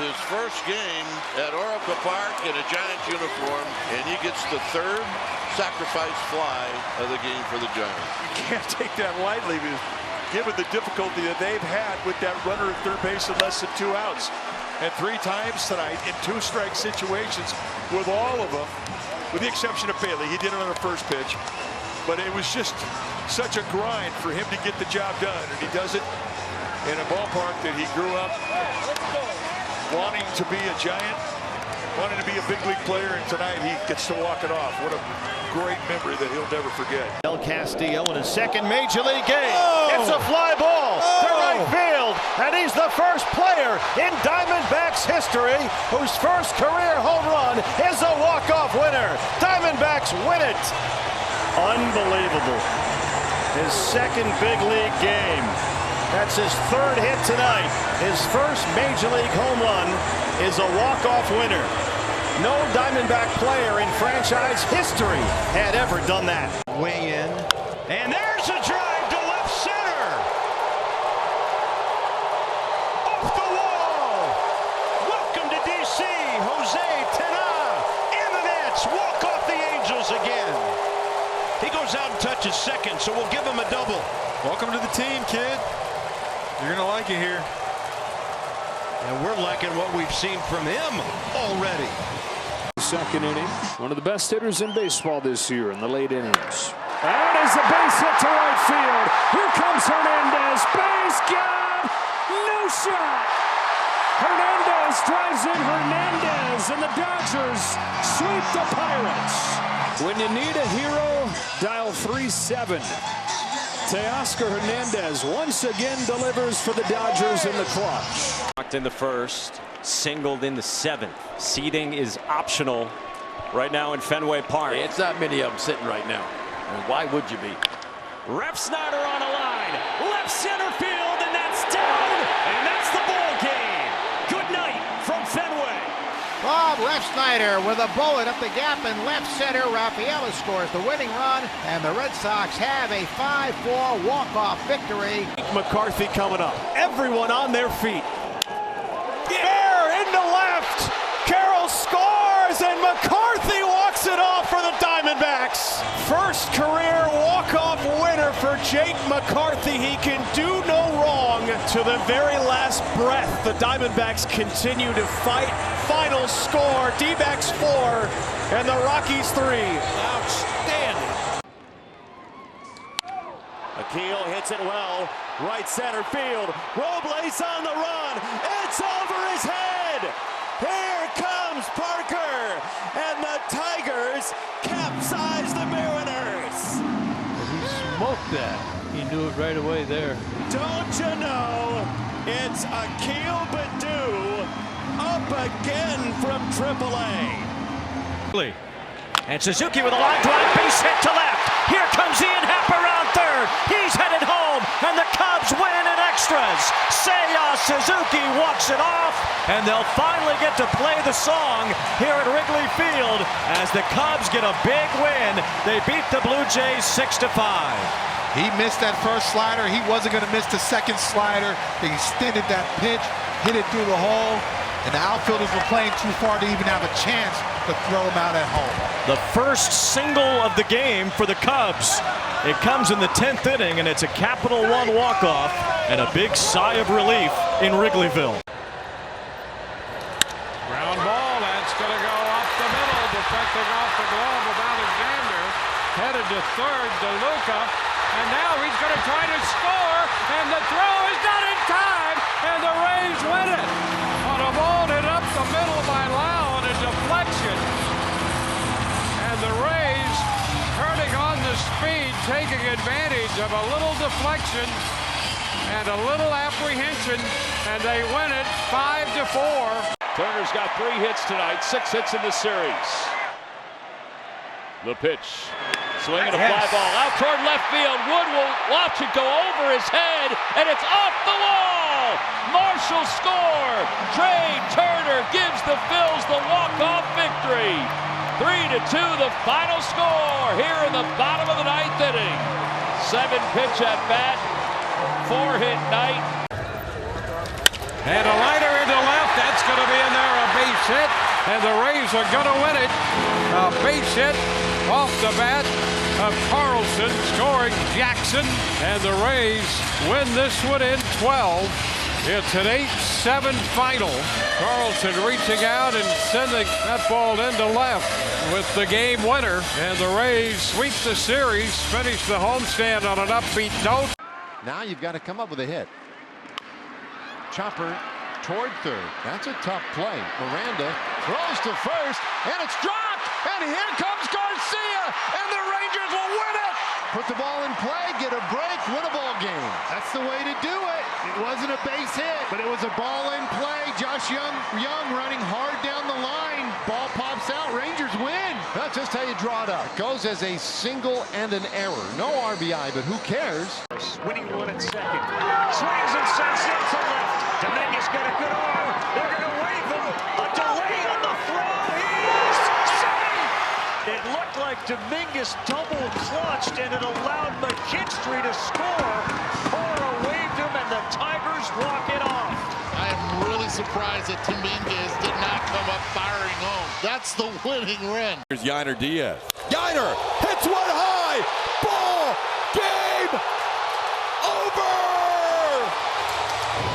Speaker 9: His first game at Oracle Park in a Giants uniform, and he gets the 3rd sacrifice fly of the game for the Giants.
Speaker 2: You can't take that lightly, given the difficulty that they've had with that runner at third base in less than 2 outs. And 3 times tonight in 2-strike situations with all of them, with the exception of Bailey. He did it on the first pitch. But it was just such a grind for him to get the job done. And he does it in a ballpark that he grew up wanting to be a Giant, wanting to be a big league player, and tonight he gets to walk it off. What a great memory that he'll never forget.
Speaker 4: El Castillo in his 2nd major league game. It's a fly ball to right field, and he's the first player in Diamondbacks history whose first career home run is a walk-off winner. Diamondbacks win it. Unbelievable. His 2nd big league game. That's his 3rd hit tonight. His first major league home run is a walk-off winner. No Diamondback player in franchise history had ever done that.
Speaker 9: Way in, and there's a drive to left center. Off the wall. Welcome to D.C., Jose Tena. And the Nats walk off the Angels again. He goes out and touches second, so we'll give him a double.
Speaker 2: Welcome to the team, kid. You're going to like it here.
Speaker 9: And we're liking what we've seen from him already.
Speaker 15: 2nd inning. One of the best hitters in baseball this year in the late innings.
Speaker 5: That is a base hit to right field. Here comes Hernandez. Base gone. No shot. Hernandez drives in Hernandez, and the Dodgers sweep the Pirates. When you need a hero, dial 3-7. Teoscar Hernandez once again delivers for the Dodgers in the clutch.
Speaker 11: Knocked in the first, singled in the seventh. Seating is optional right now in Fenway Park.
Speaker 16: It's not many of them sitting right now. And why would you be?
Speaker 11: Refsnyder on a line, left center field, and that's down, and that's the ball game. Good night from Fenway.
Speaker 15: Bob Refsnyder with a bullet up the gap in left center. Rafaela scores the winning run, and the Red Sox have a 5-4 walk-off victory.
Speaker 4: McCarthy coming up. Everyone on their feet. Fair into left. Carroll scores, and McCarthy walks it off for the Diamondbacks. First career walk-off winner for Jake McCarthy. He can do no wrong to the very last breath. The Diamondbacks continue to fight. Final score, D-backs 4 and the Rockies 3.
Speaker 17: Outstanding. Akil hits it well, right center field. Robles on the run. It's over his head. Here comes Parker, and the Tigers capsize the Mariners.
Speaker 19: He smoked that. He knew it right away there.
Speaker 17: Don't you know, it's Akil Baddoo up again from AAA.
Speaker 25: And Suzuki with a line drive, base hit to left. Here comes Ian Happ around third. He's headed home, and the Cubs win in extras. Seiya Suzuki walks it off, and they'll finally get to play the song here at Wrigley Field as the Cubs get a big win. They beat the Blue Jays 6-5.
Speaker 24: He missed that first slider. He wasn't going to miss the second slider. He extended that pitch, hit it through the hole, and the outfielders were playing too far to even have a chance to throw him out at home.
Speaker 4: The first single of the game for the Cubs. It comes in the 10th inning, and it's a Capital One walk-off and a big sigh of relief in Wrigleyville.
Speaker 20: Ground ball, that's going to go up the middle, deflecting off the glove of Alexander. Headed to third, DeLuca, and now he's going to try to score, and the throw is not in time, and the Rays win it. On a ball hit up the middle by Lau on a deflection, and the Rays turning on the speed, taking advantage of a little deflection and a little apprehension, and they win it 5-4.
Speaker 8: Turner's got 3 hits tonight, 6 hits in the series. The pitch. Swinging a fly ball out toward left field. Wood will watch it go over his head, and it's off the wall. Marshall score. Trey Turner gives the Phils the walk-off victory. 3-2 the final score here in the bottom of the 9th inning. 7-pitch at bat, 4-hit night.
Speaker 20: And a liner into left, that's going to be in there, a base hit, and the Rays are going to win it. A base hit off the bat of Carlson, scoring Jackson, and the Rays win this one in 12. It's an 8-7 final. Carlson reaching out and sending that ball into left with the game winner, and the Rays sweep the series, finish the homestand on an upbeat note.
Speaker 22: Now you've got to come up with a hit. Chopper toward third. That's a tough play. Miranda throws to first, and it's dropped! And here comes Garcia, and the Rangers will win it! Put the ball in play, get a break, win a ball game.
Speaker 24: That's the way to do it. It wasn't a base hit, but it was a ball in play. Josh Young running hard down the line. Ball pops out, Rangers win.
Speaker 22: That's just how you draw it up. It goes as a single and an error. No RBI, but who cares?
Speaker 5: Winning one at second. Swings and sends it to left. Dominguez got a good arm. They're going to wave him. A delay on the throw. He's safe. It looked like Dominguez double clutched, and it allowed McKinstry to score. Cora waved him, and the Tigers walk it off.
Speaker 13: I am really surprised that Dominguez did not come up firing home. That's the winning run.
Speaker 18: Here's Yainer Diaz. Yainer hits one high. Ball game over.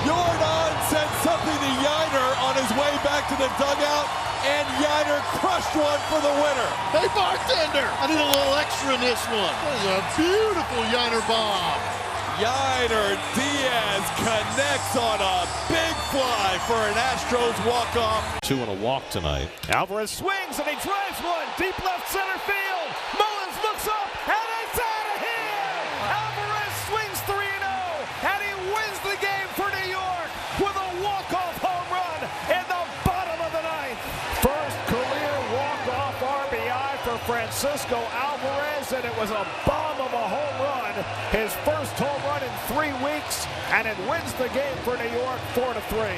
Speaker 18: Jordan said something to Yainer on his way back to the dugout.
Speaker 16: and Yainer crushed one for the winner.
Speaker 13: Hey, bartender, I need a little extra in this one. That is a beautiful Yainer bomb.
Speaker 16: Yainer Diaz connects on a big fly for an Astros walk-off.
Speaker 5: 2 and a walk tonight.
Speaker 4: Alvarez swings and he drives one deep left center field. Mullins looks up and it's out of here. Alvarez swings 3-0 and he wins the game for New York with a walk-off home run in the bottom of the ninth. First career walk-off RBI for Francisco Alvarez, and it was a bomb of a home run. His first home run in 3 weeks, and it wins the game for New York 4-3.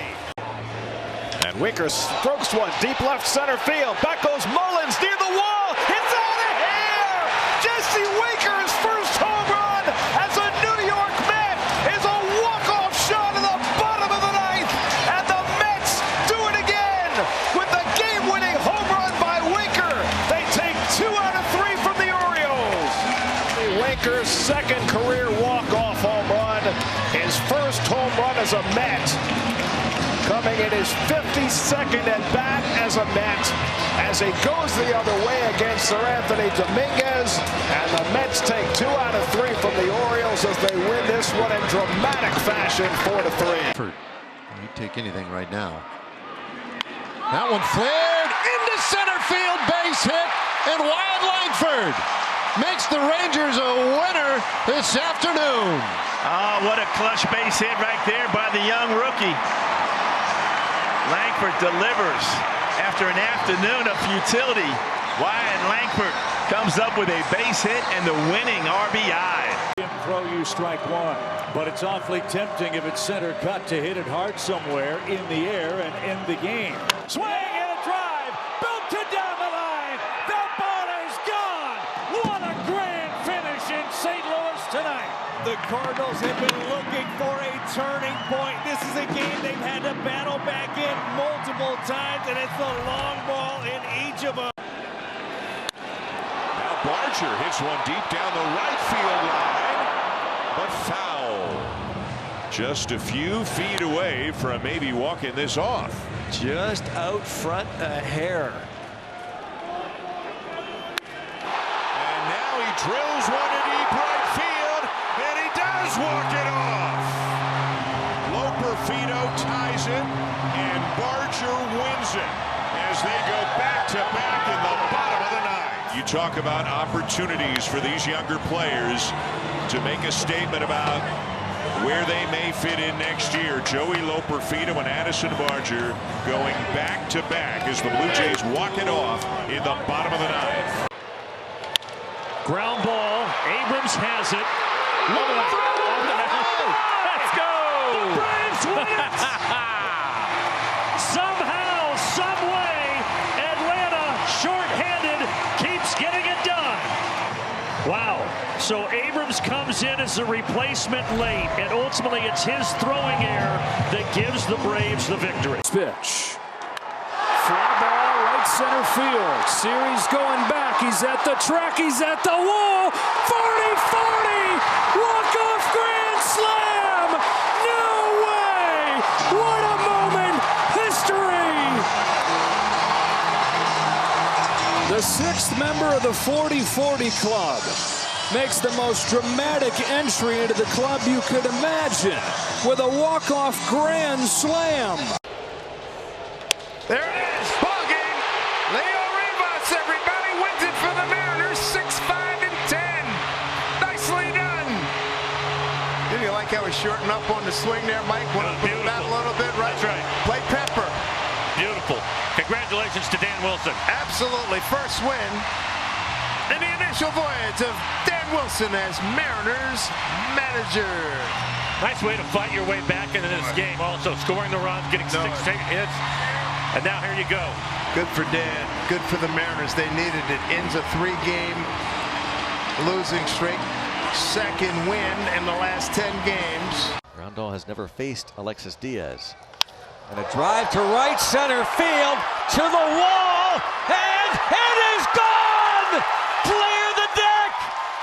Speaker 4: And Winker strokes one deep left center field. Back goes Mullins near the wall. It's out of here! Jesse Winker's first home run as a New York Met is a walk-off shot in the bottom of the ninth. And the Mets do it again with the game-winning home run by Winker. They take 2 out of 3 from the Orioles. Winker's second career walk-off home run. His first home run as a Met. Coming in his 52nd at bat as a Met, as he goes the other way against Sir Anthony Dominguez, and the Mets take 2 out of 3 from the Orioles as they win this one in dramatic fashion, 4-3.
Speaker 22: He'd take anything right now. That one flared into center field, base hit, and Wyatt Langford makes the Rangers a winner this afternoon.
Speaker 7: Oh, what a clutch base hit right there by the young rookie. Langford delivers after an afternoon of futility. Wyatt Langford comes up with a base hit and the winning RBI.
Speaker 5: Throw you strike one, but it's awfully tempting if it's center cut to hit it hard somewhere in the air and end the game. Swing and a drive, belted down the line. The ball is gone. What a grand finish in St. Louis tonight.
Speaker 11: The Cardinals have been looking for a turning point. This is a game they've had to battle back in multiple times, and it's the long ball in each of them.
Speaker 9: Now Barger hits one deep down the right field line, but foul. Just a few feet away from maybe walking this off.
Speaker 25: Just out front a hair.
Speaker 9: And now he drills one to deep right field, and he does walk it off. Loperfido ties it, and Barger wins it as they go back-to-back in the bottom of the ninth. You talk about opportunities for these younger players to make a statement about where they may fit in next year. Joey Loperfido and Addison Barger going back-to-back as the Blue Jays walk it off in the bottom of the ninth.
Speaker 5: Ground ball. Abrams has it. Let's go! The Braves win it! Somehow, someway, Atlanta, short-handed, keeps getting it done. Wow. So Abrams comes in as a replacement late, and ultimately it's his throwing error that gives the Braves the victory.
Speaker 20: Pitch. Fly ball, right center field. Series going back. He's at the track. He's at the wall. 40-40. Walk-off grand slam. No way. What a moment. History. The 6th member of the 40-40 club makes the most dramatic entry into the club you could imagine with a walk-off grand slam.
Speaker 1: There it is, ball game. Leo Rivas, everybody, wins it for the Mariners, 6-5-10. Nicely done. Did you like how he shortened up on the swing there, Mike? Want to move that a little bit, right?
Speaker 7: That's right.
Speaker 1: Play Pepper.
Speaker 7: Beautiful. Congratulations to Dan Wilson.
Speaker 1: Absolutely, first win in the initial voyage of Dan Wilson as Mariners manager.
Speaker 7: Nice way to fight your way back into this game. Also scoring the runs, getting 6 straight hits. And now here you go.
Speaker 1: Good for Dan. Good for the Mariners. They needed it. Ends a 3-game losing streak. Second win in the last 10 games.
Speaker 25: Grandal has never faced Alexis Diaz. And a drive to right center field, to the wall, and it is gone! Clear the deck!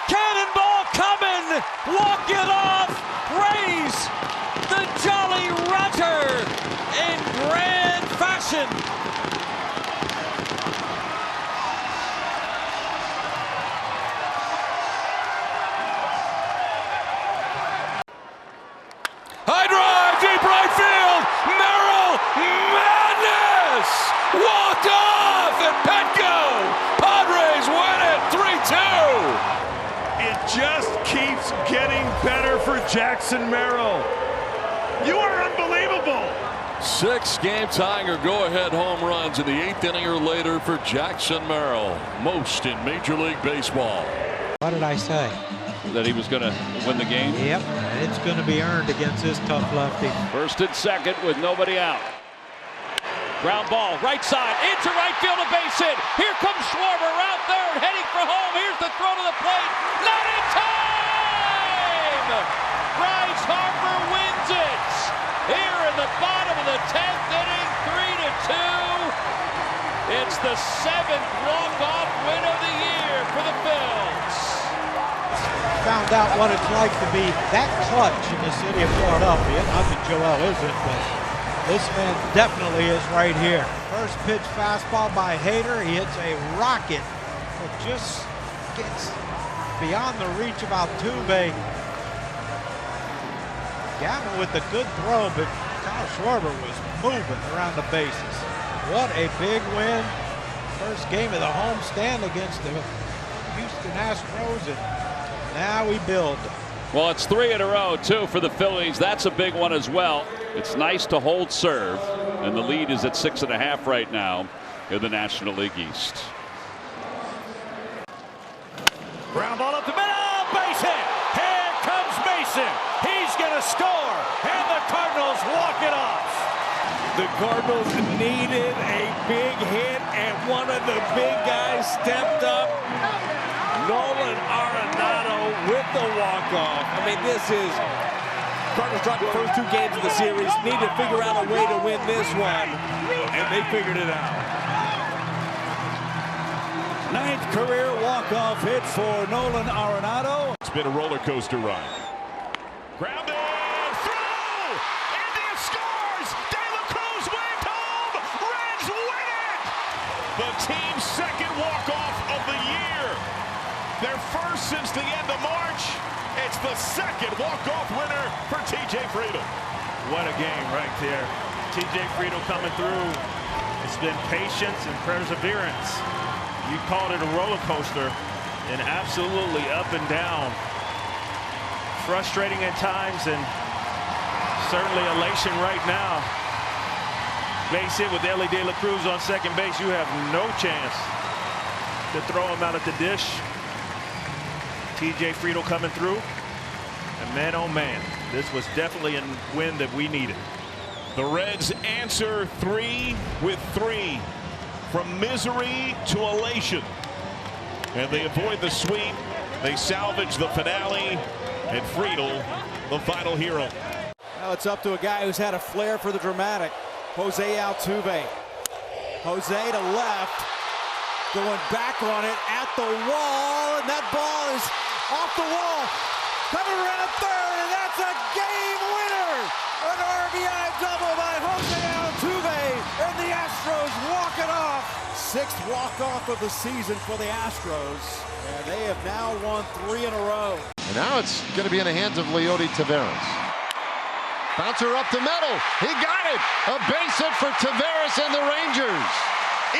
Speaker 25: Cannonball coming! Walk it off! Rays, the Jolly Roger, in grand fashion.
Speaker 2: Jackson Merrill. You are unbelievable.
Speaker 8: 6 game-tying or go-ahead home runs in the 8th inning or later for Jackson Merrill. Most in Major League Baseball.
Speaker 6: What did I say?
Speaker 5: That he was going to win the game?
Speaker 6: Yep, it's going to be earned against this tough lefty.
Speaker 5: First and second with nobody out. Ground ball, right side, into right field, a base hit. Here comes Schwarber, out third, heading for home. Here's the throw to the plate. Not in time! Bryce Harper wins it. Here in the bottom of the 10th inning, 3-2. It's the 7th walk-off win of the year for the Phils.
Speaker 6: Found out what it's like to be that clutch in the city of Philadelphia. Not that Joel isn't, but this man definitely is right here. First pitch fastball by Hader. He hits a rocket that just gets beyond the reach of Altuve. Gavin with a good throw, but Kyle Schwarber was moving around the bases. What a big win. First game of the homestand against the Houston Astros, and now we build.
Speaker 5: Well, it's 3 in a row, too, for the Phillies. That's a big one as well. It's nice to hold serve, and the lead is at 6.5 right now in the National League East.
Speaker 4: Ground ball up the middle, base hit. Here comes Mason. He's going to score, and the Cardinals walk it off. The Cardinals needed a big hit, and one of the big guys stepped up. Nolan Arenado with the walk-off. I mean, this is Cardinals dropped the first 2 games of the series, need to figure out a way to win this one, and they figured it out. 9th career walk-off hit for Nolan Arenado.
Speaker 9: It's been a roller coaster ride. Grounded through. India scores. De La Cruz went home. Reds win it. The team's 2nd walk-off of the year. Their first since the end of March. It's the 2nd walk-off winner for T.J. Friedl.
Speaker 4: What a game right there. T.J. Friedl coming through. It's been patience and perseverance. You called it a roller coaster, and absolutely up and down. Frustrating at times, and certainly elation right now. Base hit with Ellie De La Cruz on second base. You have no chance to throw him out at the dish. T.J. Friedl coming through, and man, oh man, this was definitely a win that we needed.
Speaker 9: The Reds answer 3 with 3. From misery to elation. And they avoid the sweep. They salvage the finale. And Friedl, the final hero.
Speaker 10: Now it's up to a guy who's had a flair for the dramatic. Jose Altuve. Jose to left. Going back on it at the wall. And that ball is off the wall. Coming around third. And that's a game winner. An RBI double by Jose Altuve. And the Astros walk it off. 6th walk-off of the season for the Astros. And they have now won 3 in a row.
Speaker 22: And now it's going to be in the hands of Leody Taveras. Bouncer up the middle. He got it. A base hit for Taveras and the Rangers.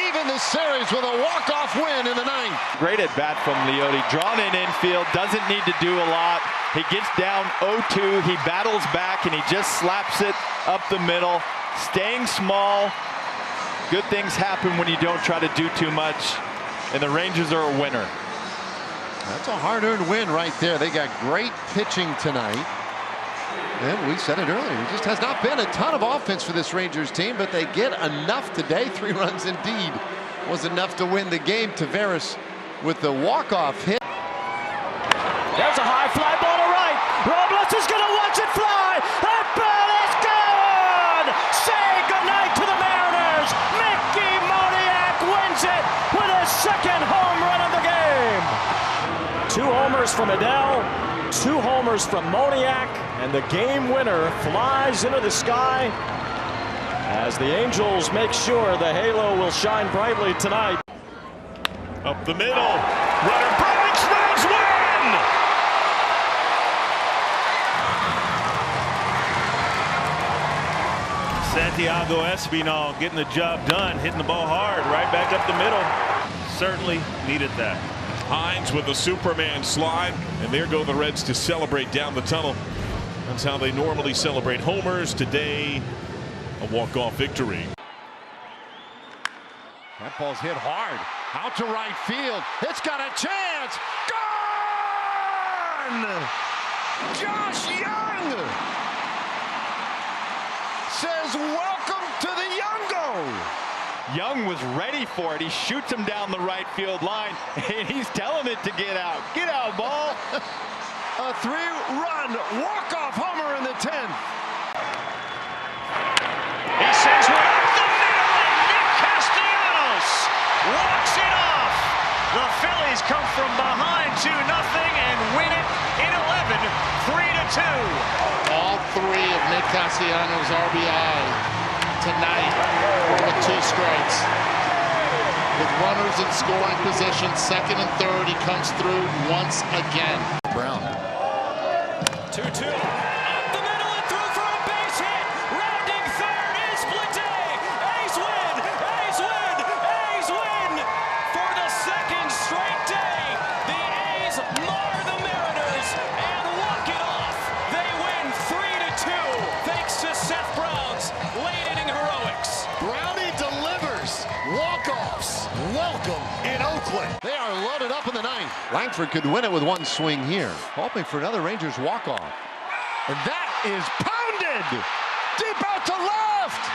Speaker 22: Even the series with a walk-off win in the 9th.
Speaker 7: Great at bat from Leody. Drawn in infield. Doesn't need to do a lot. He gets down 0-2. He battles back, and he just slaps it up the middle. Staying small. Good things happen when you don't try to do too much. And the Rangers are a winner.
Speaker 22: That's a hard-earned win right there. They got great pitching tonight. And we said it earlier, it just has not been a ton of offense for this Rangers team, but they get enough today. 3 runs indeed was enough to win the game. Taveras with the walk-off hit.
Speaker 4: There's a high fly ball to right. Robles is going to watch it fly. That ball is gone. Say goodnight to the Mariners. Mickey Moniak wins it with his 2nd home run of the game. 2 homers from Adele, 2 homers from Moniak, and the game winner flies into the sky as the Angels make sure the halo will shine brightly tonight.
Speaker 9: Up the middle. Runner breaks. Reds win!
Speaker 4: Santiago Espinal getting the job done, hitting the ball hard, right back up the middle. Certainly needed that.
Speaker 9: Hines with the Superman slide, and there go the Reds to celebrate down the tunnel.
Speaker 3: That's how they normally celebrate homers. Today, a walk-off victory.
Speaker 22: That ball's hit hard. Out to right field. It's got a chance. Gone! Josh Young says, welcome to the Youngo.
Speaker 7: Young was ready for it. He shoots him down the right field line, and he's telling it to get out. Get out, ball.
Speaker 22: A 3-run walk-off homer in the 10th.
Speaker 25: He sends one up the middle, and Nick Castellanos walks it off. The Phillies come from behind 2-0 and win it in 11, 3-2.
Speaker 13: All three of Nick Castellanos' RBI tonight with 2 strikes. With runners in scoring position, second and third, he comes through once again.
Speaker 22: Brown.
Speaker 25: 2-2. Up the middle and through for a base hit. Rounding third is Blade. A's win. A's win. A's win. For the second straight day, the A's mar the Mariners and walk it off. They win 3-2 thanks to Seth Brown's late inning heroics.
Speaker 22: Brownie delivers. Walk-offs. Welcome in Oakland. They are loaded up in the 9th. Langford could win it with 1 swing here. Hoping for another Rangers walk-off. And that is pounded. Deep out to left.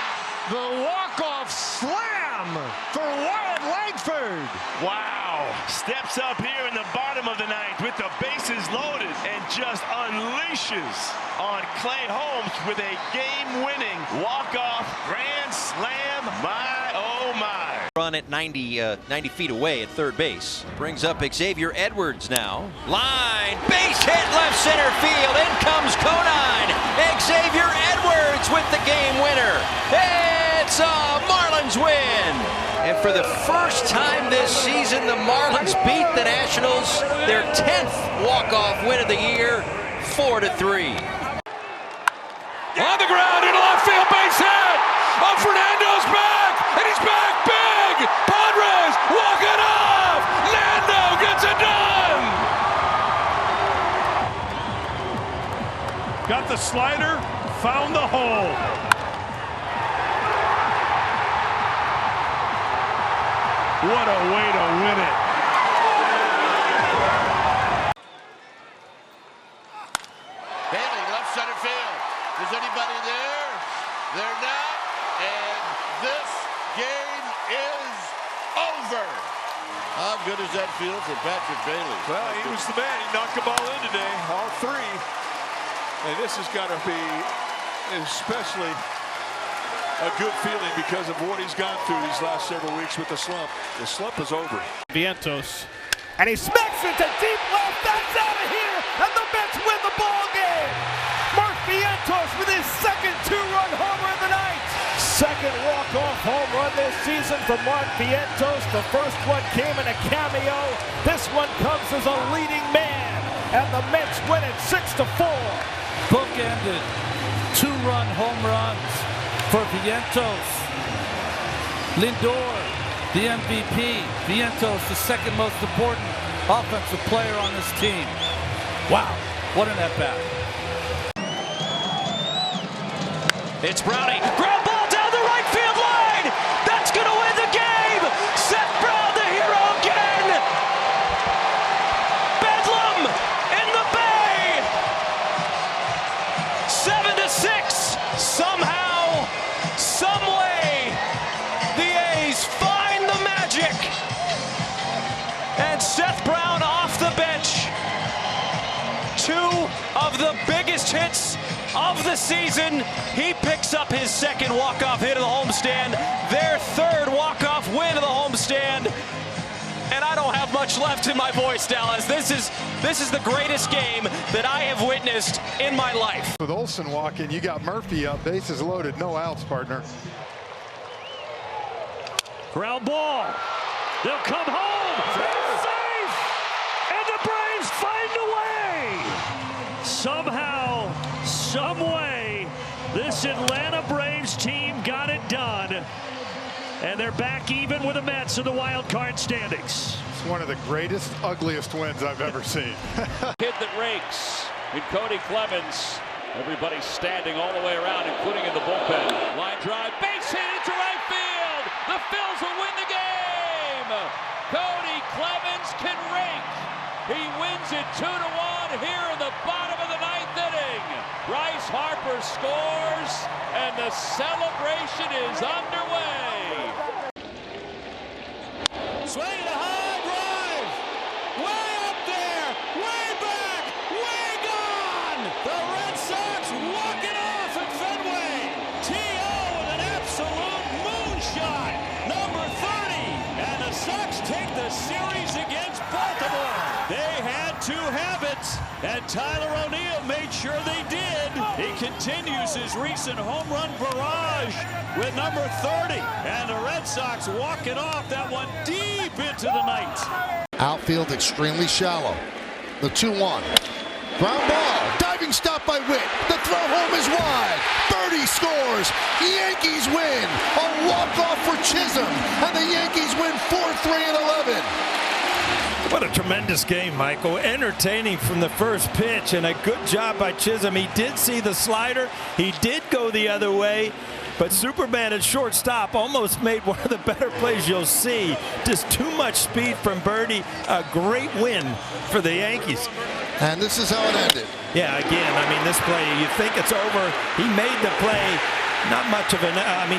Speaker 22: The walk-off slam for Wyatt Langford.
Speaker 12: Wow. Steps up here in the bottom of the 9th with the bases loaded and just unleashes on Clay Holmes with a game-winning walk-off grand slam. My, oh my.
Speaker 25: Run at 90 feet away at third base. Brings up Xavier Edwards now. Line, base hit left center field. In comes Conine. Xavier Edwards with the game winner. It's a Marlins win. And for the first time this season, the Marlins beat the Nationals. Their 10th walk-off win of the year, 4-3.
Speaker 8: On the ground in left field, base hit. Oh, Fernando's back, and he's back big. Padres walk it off. Nando gets it done.
Speaker 3: Got the slider, found the hole. What a way to win it.
Speaker 13: Bailey, left center field. Is anybody there? They're not. And this game is over. How good does that feel for Patrick Bailey?
Speaker 2: Well, he was the man. He knocked them all in today, all 3. And this has got to be especially a good feeling because of what he's gone through these last several weeks with the slump. The slump is over.
Speaker 4: Vientos. And he smacks it to deep left. That's out of here. And the Mets win the ball game. Mark Vientos with his second 2-run homer of the night. Second walk-off home run this season for Mark Vientos. The first one came in a cameo. This one comes as a leading man. And the Mets win it 6-4.
Speaker 20: Bookended 2-run home runs for Vientos. Lindor, the MVP. Vientos, the second most important offensive player on this team. Wow, what an at-bat.
Speaker 25: It's Brownie. Ground ball down the right field line. That's going to win the game. Seth Brown, the hero again. Bedlam in the Bay. 7-6. Somehow, some way, the A's find the magic. And Seth Brown off the bench. 2 of the biggest hits of the season. He picks up his second walk-off hit of the homestand, their third walk-off win of the homestand. And I don't have much left in my voice, Dallas. This is the greatest game that I have witnessed in my life.
Speaker 24: With Olsen walking, you got Murphy up, bases loaded, no outs, partner.
Speaker 5: Ground ball. They'll come home. They're safe. And the Braves find a way. Somehow, some way, this Atlanta Braves team got it done. And they're back even with the Mets in the wild card standings.
Speaker 24: It's one of the greatest, ugliest wins I've ever seen.
Speaker 5: Kid that rakes. And Cody Clemens Everybody standing all the way around, including in the bullpen. Line drive, base hit into right field. The Phils will win the game. Cody Clemens can rake. He wins it 2-1 here in the bottom of the ninth inning. Bryce Harper scores, and the celebration is underway.
Speaker 10: Swing to high drive. Way up there. Way back. Way gone. The Red Sox walk it off at Fenway. T.O. with an absolute moonshot. Number 30. And the Sox take the series against Baltimore. They had to have it. And Tyler O'Neill made sure they did. He continues his recent home run barrage with number 30. And the Red Sox walk it off that one deep into the night.
Speaker 14: Outfield extremely shallow. The 2-1. Ground ball. Diving stop by Witt. The throw home is wide. Birdie scores. Yankees win. A walk-off for Chisholm. And the Yankees win 4-3 and 11.
Speaker 4: What a tremendous game, Michael. Entertaining from the first pitch, and a good job by Chisholm. He did see the slider. He did go the other way, but Superman at shortstop almost made one of the better plays you'll see. Just too much speed from Birdie. A great win for the Yankees.
Speaker 14: And this is how it ended.
Speaker 4: Yeah, again, I mean, this play, you think it's over. He made the play. Not much of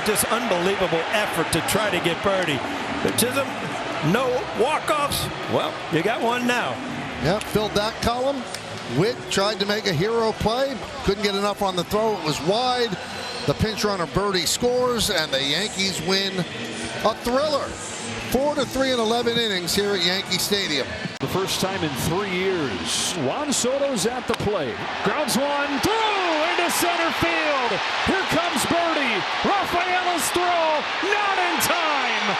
Speaker 4: just unbelievable effort to try to get Birdie. But Chisholm, no walk-offs. Well, you got one now.
Speaker 14: Yep, filled that column. Witt tried to make a hero play. Couldn't get enough on the throw. It was wide. The pinch runner Birdie scores, and the Yankees win a thriller. 4-3 in 11 innings here at Yankee Stadium.
Speaker 5: The first time in 3 years. Juan Soto's at the plate. Grounds one through into center field. Here comes Birdie. Rafaela's throw, not in time.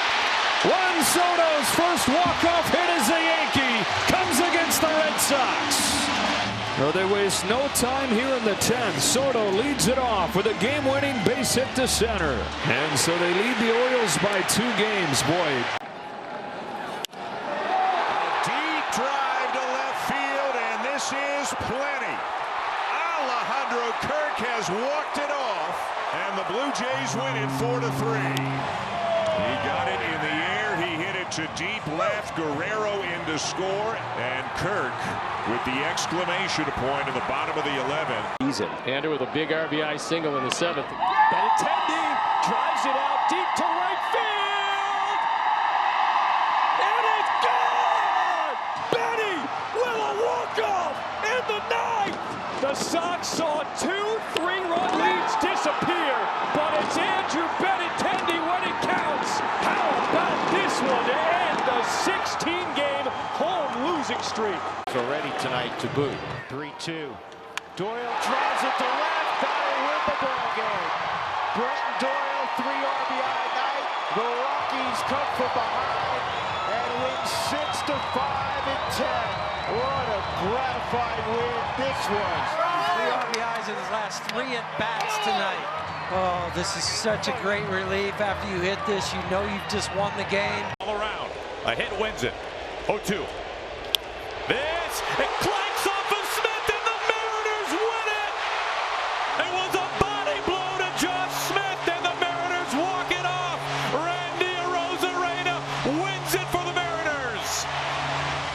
Speaker 5: Juan Soto's first walk-off hit as a Yankee comes against the Red Sox. No, they waste no time here in the 10th. Soto leads it off with a game-winning base hit to center. And so they lead the Orioles by 2 games. Boy.
Speaker 9: Deep drive to left field, and this is plenty. Alejandro Kirk has walked it off, and the Blue Jays win it 4-3. He got it in the air. He hit it to deep left. Guerrero in to score. And Kirk with the exclamation point in the bottom of the 11th.
Speaker 5: Easy. Andrew with a big RBI single in the 7th. Benintendi drives it out deep to right field. And it's gone! Benny with a walk-off in the 9th. The Sox saw 2 3-run leads disappear, but it's Andrew Benintendi when it counts. How about this one to end the 16-game home losing streak?
Speaker 6: Already tonight to boot. 3-2. Doyle drives it to left. That'll win the ball game. Brenton Doyle, 3 RBI night. The Rockies come from behind and win 6-5 in 10. What a gratifying win this was.
Speaker 15: 3 RBIs in his last 3 at-bats tonight. Oh, this is such a great relief. After you hit this, you know you've just won the game.
Speaker 3: All around. A hit wins it. 0-2. This, it clanks off of Smith, and the Mariners win it! It was a body blow to Josh Smith, and the Mariners walk it off. Randy Arozarena wins it for the Mariners.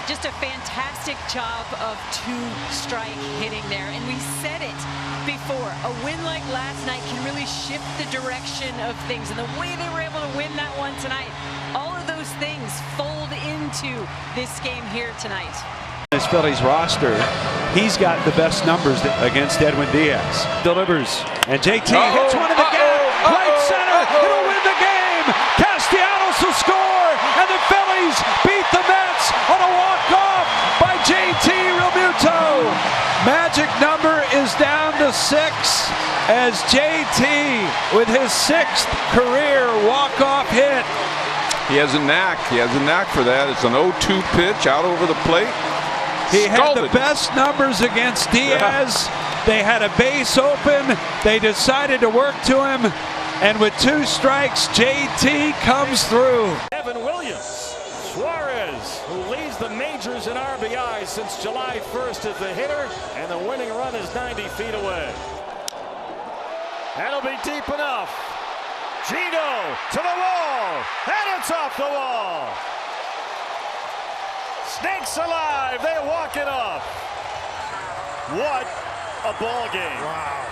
Speaker 19: Just a fantastic job of 2-strike hitting there, and we said it before. A win like last night can really shift the direction of things, and the way they were able to win that one tonight, all of those things fold into this game here tonight.
Speaker 21: His Phillies roster, he's got the best numbers against Edwin Diaz. Delivers, and JT hits one in the gap, right center, it'll win the game. Castellanos will score, and the Phillies beat the Mets on a walk-off by JT Realmuto. Magic number is down to 6 as JT with his 6th career walk-off hit.
Speaker 23: He has a knack. He has a knack for that. It's an 0-2 pitch out over the plate.
Speaker 21: He had the best numbers against Diaz. They had a base open. They decided to work to him. And with 2 strikes, JT comes through.
Speaker 5: Evan Williams. Suarez, who leads the majors in RBI since July 1st as the hitter. And the winning run is 90 feet away.
Speaker 4: That'll be deep enough. Gino to the wall, and it's off the wall. Snakes alive, they walk it off. What a ball game.
Speaker 1: Wow.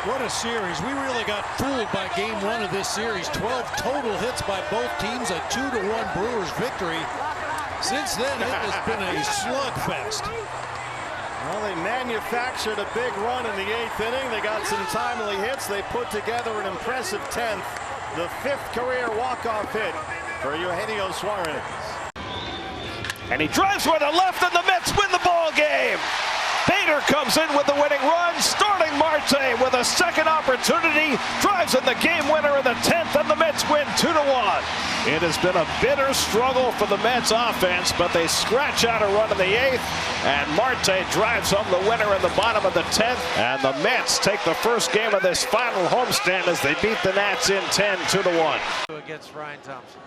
Speaker 1: What a series. We really got fooled by game one of this series. 12 total hits by both teams, a 2-1 Brewers victory. Since then, it has been a slugfest.
Speaker 4: Well, they manufactured a big run in the 8th inning. They got some timely hits. They put together an impressive 10th. The 5th career walk-off hit for Eugenio Suarez. And he drives with the left, and the Mets win the ball game. Bader comes in with the winning run. Starting Marte with a second opportunity. Drives in the game winner in the 10th, and the Mets win 2-1. It has been a bitter struggle for the Mets offense, but they scratch out a run in the 8th, and Marte drives home the winner in the bottom of the 10th, and the Mets take the first game of this final homestand as they beat the Nats in 10, 2-1.
Speaker 15: Against Ryan Thompson.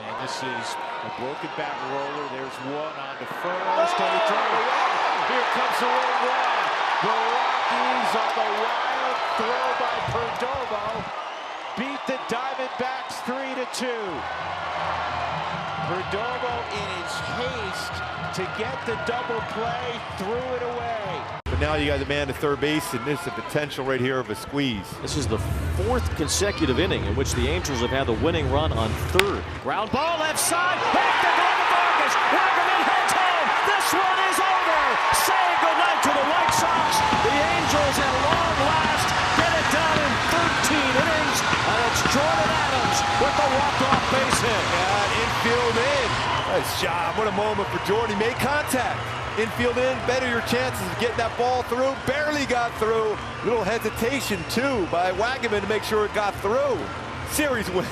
Speaker 10: And this is a broken back roller. There's one on the first. And he turned away. Here comes the winning run. The Rockies on the wild throw by Perdomo beat the Diamondbacks 3-2. Perdomo in his haste to get the double play threw it away.
Speaker 7: But now you got a man at third base, and this is a potential right here of a squeeze.
Speaker 5: This is the 4th consecutive inning in which the Angels have had the winning run on third. Ground ball left side. Back to Vargas. Wagaman heads home. This one is over. Saying goodnight to the White Sox. The Angels at long last get it done in 13 innings. And it's Jordan Adams with the walk-off base hit.
Speaker 7: Got infield in. Nice job. What a moment for Jordan. He made contact. Infield in, better your chances of getting that ball through. Barely got through. Little hesitation, too, by Wagaman to make sure it got through. Series win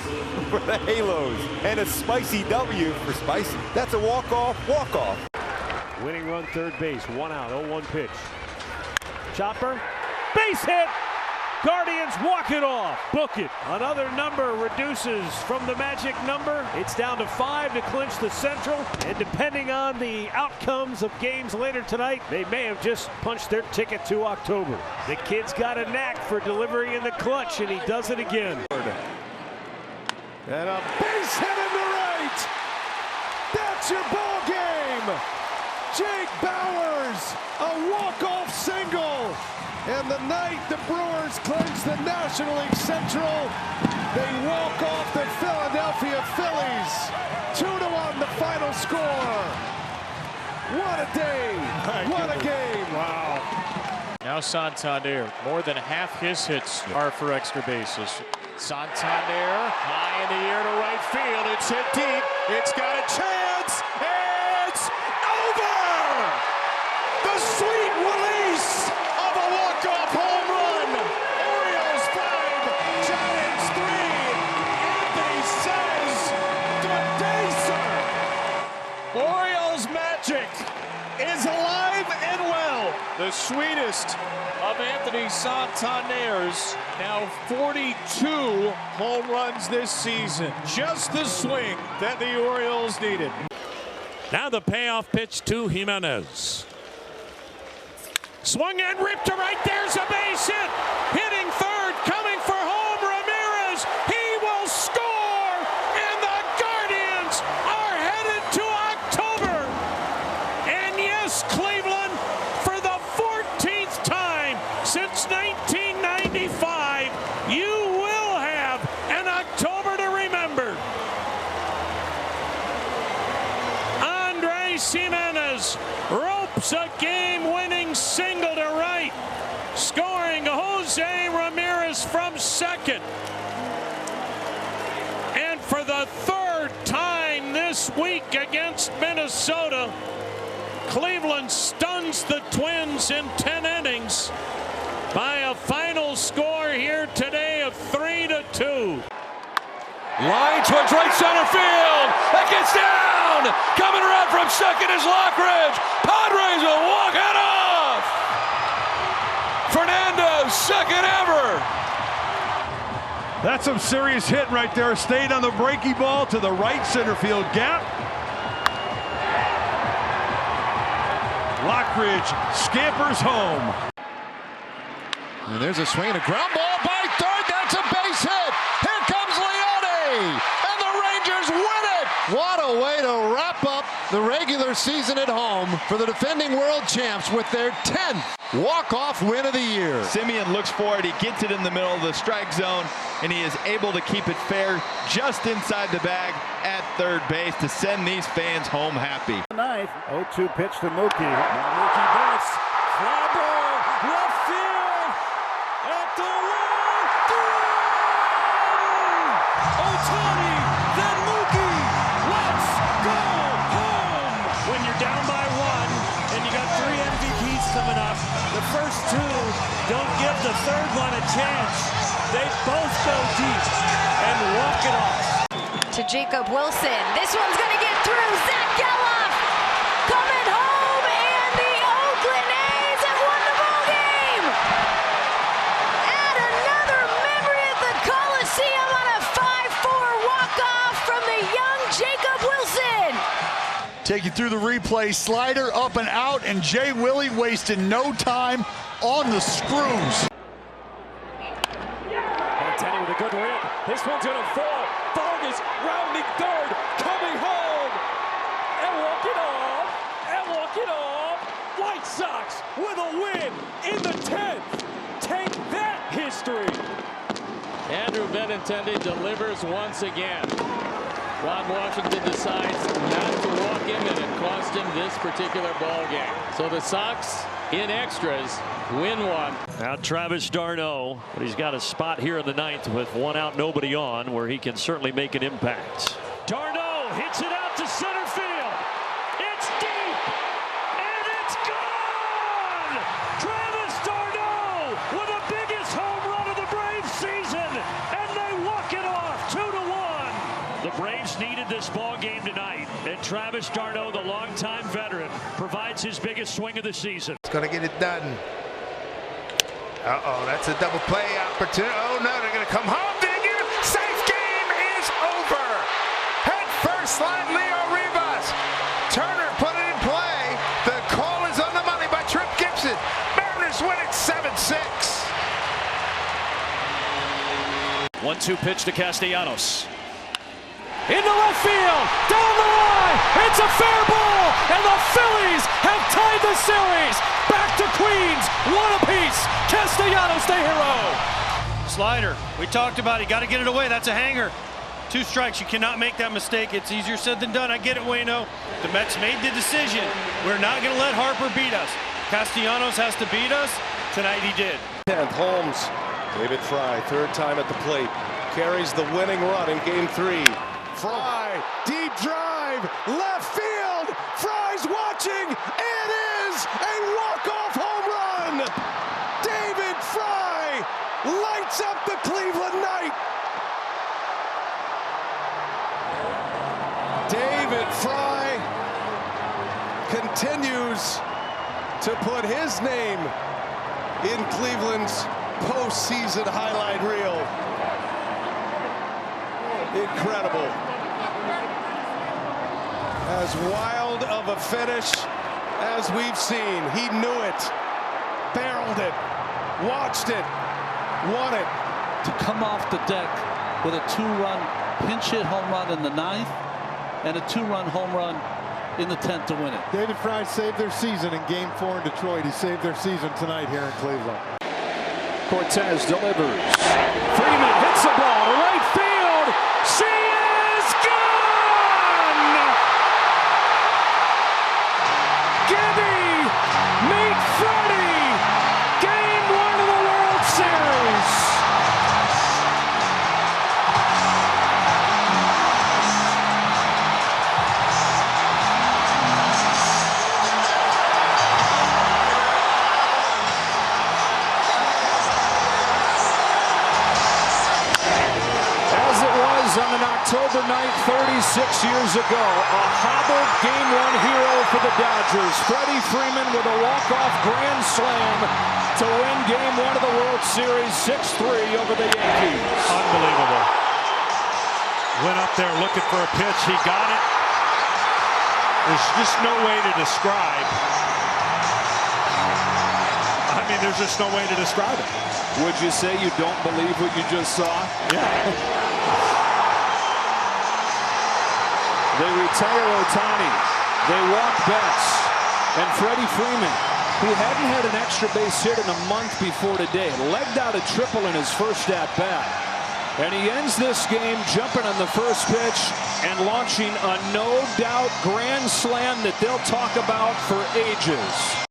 Speaker 7: for the Halos. And a spicy W for Spicy. That's a walk-off, walk-off.
Speaker 5: Winning run third base, 1 out, 0-1 pitch. Chopper, base hit. Guardians walk it off. Book it. Another number reduces from the magic number. It's down to 5 to clinch the Central. And depending on the outcomes of games later tonight, they may have just punched their ticket to October. The kid's got a knack for delivering in the clutch, and he does it again.
Speaker 4: And a base hit into right. That's your ball game. Jake Bauers, a walk-off single. And the night the Brewers clinch the National League Central, they walk off the Philadelphia Phillies. 2-1 the final score. What a day. What a game.
Speaker 5: Wow. Now Santander, more than half his hits are for extra bases. Santander, high in the air to right field. It's hit deep. It's got a chance. It's over. The sweet release of a walk-off home run. Orioles 5, Giants 3. Anthony says, good day, sir. Orioles magic is alive and well. The sweetest of Anthony Santander's, now 42 home runs this season. Just the swing that the Orioles needed.
Speaker 20: Now the payoff pitch to Jimenez. Swung and ripped to right. There's a base hit. Hitting third, coming for home, Ramirez. He will score, and the Guardians are headed to October. And yes, Cleveland, for the 14th time since 1995, you will have an October to remember. Andres Jimenez ropes a game-winning single to right, scoring Jose Ramirez from second. And for the 3rd time this week against Minnesota, Cleveland stuns the Twins in 10 innings by a final score here today of 3-2.
Speaker 3: Line towards right center field. That gets down. Coming around from second is Lockridge. Padres will walk it off. Fernando's second ever.
Speaker 2: That's some serious hit right there. Stayed on the breaking ball to the right center field gap. Lockridge scampers home.
Speaker 14: And there's a swing and a ground ball by third. That's a base hit. Here comes Leone. And the Rangers win it. What a way to wrap up the regular season at home for the defending world champs with their 10th walk-off win of the year.
Speaker 7: Semien looks for it. He gets it in the middle of the strike zone, and he is able to keep it fair just inside the bag at third base to send these fans home happy.
Speaker 11: Ninth, 0-2 pitch to Mookie. Now Mookie bunts. Fly ball, left field, at the wall, Ohtani, then Mookie, let's go home! When you're down by one, and you got 3 MVPs coming up, the first 2 don't give the third one a chance. They both go deep and walk it off.
Speaker 16: To Jacob Wilson, this one's gonna get through, Zach Geloff coming home, and the Oakland A's have won the ball game. Add another memory at the Coliseum on a 5-4 walk-off from the young Jacob Wilson.
Speaker 2: Take you through the replay, slider up and out, and Jay Willie wasted no time on the screws.
Speaker 5: Teddy with a good rip. This one's gonna fall. Vargas rounding third, coming home, and walking off, White Sox with a win in the 10th. Take that, history. Andrew Benintendi delivers once again. Ron Washington decides not to walk him, and it cost him this particular ball game. So the Sox, in extras, win one.
Speaker 17: Now Travis d'Arnaud, but he's got a spot here in the 9th with 1 out, nobody on, where he can certainly make an impact.
Speaker 5: d'Arnaud hits it out to center field. It's deep, and it's gone! Travis d'Arnaud with the biggest home run of the Braves season, and they walk it off 2-1.
Speaker 17: The Braves needed this ball game tonight, and Travis d'Arnaud, the longtime veteran, provides his biggest swing of the season.
Speaker 18: It's going to get it done. Uh-oh, that's a double play opportunity. Oh, no, they're going to come home. Safe game is over. Head first slide, Leo Rivas. Turner put it in play. The call is on the money by Trip Gibson. Mariners win it 7-6.
Speaker 5: 1-2 pitch to Castellanos. Into left field, down the line, it's a fair ball, and the Phillies have tied the series. Back to Queens, 1 apiece. Castellanos the hero.
Speaker 22: Slider, we talked about it, you got to get it away, that's a hanger. 2 strikes, you cannot make that mistake. It's easier said than done, I get it, Wayno. The Mets made the decision. We're not going to let Harper beat us. Castellanos has to beat us. Tonight he did.
Speaker 4: 10th, Holmes, David Fry, 3rd time at the plate, carries the winning run in game 3. Fry, deep drive, left field, Fry's watching, it is a walk-off home run! David Fry lights up the Cleveland night! David Fry continues to put his name in Cleveland's postseason highlight reel. Incredible. As wild of a finish as we've seen. He knew it, barreled it, watched it, won it.
Speaker 26: To come off the deck with a 2-run pinch hit home run in the 9th and a 2-run home run in the 10th to win it.
Speaker 24: David Fry saved their season in Game 4 in Detroit. He saved their season tonight here in Cleveland.
Speaker 5: Cortez delivers. Freeman hits the ball to right field. She is gone! Gibby, meet Freddie. Game 1 of the World Series. On an October night 36 years ago, a hobbled Game 1 hero for the Dodgers, Freddie Freeman with a walk-off grand slam to win Game 1 of the World Series 6-3 over the Yankees.
Speaker 21: Unbelievable. Went up there looking for a pitch. He got it. There's just no way to describe. I
Speaker 2: I mean, there's just no way to describe it.
Speaker 21: Would you say you don't believe what you just saw?
Speaker 2: Yeah.
Speaker 21: They retire Ohtani. They walk Betts. And Freddie Freeman, who hadn't had an extra base hit in a month before today, legged out a triple in his first at-bat. And he ends this game jumping on the first pitch and launching a no-doubt grand slam that they'll talk about for ages.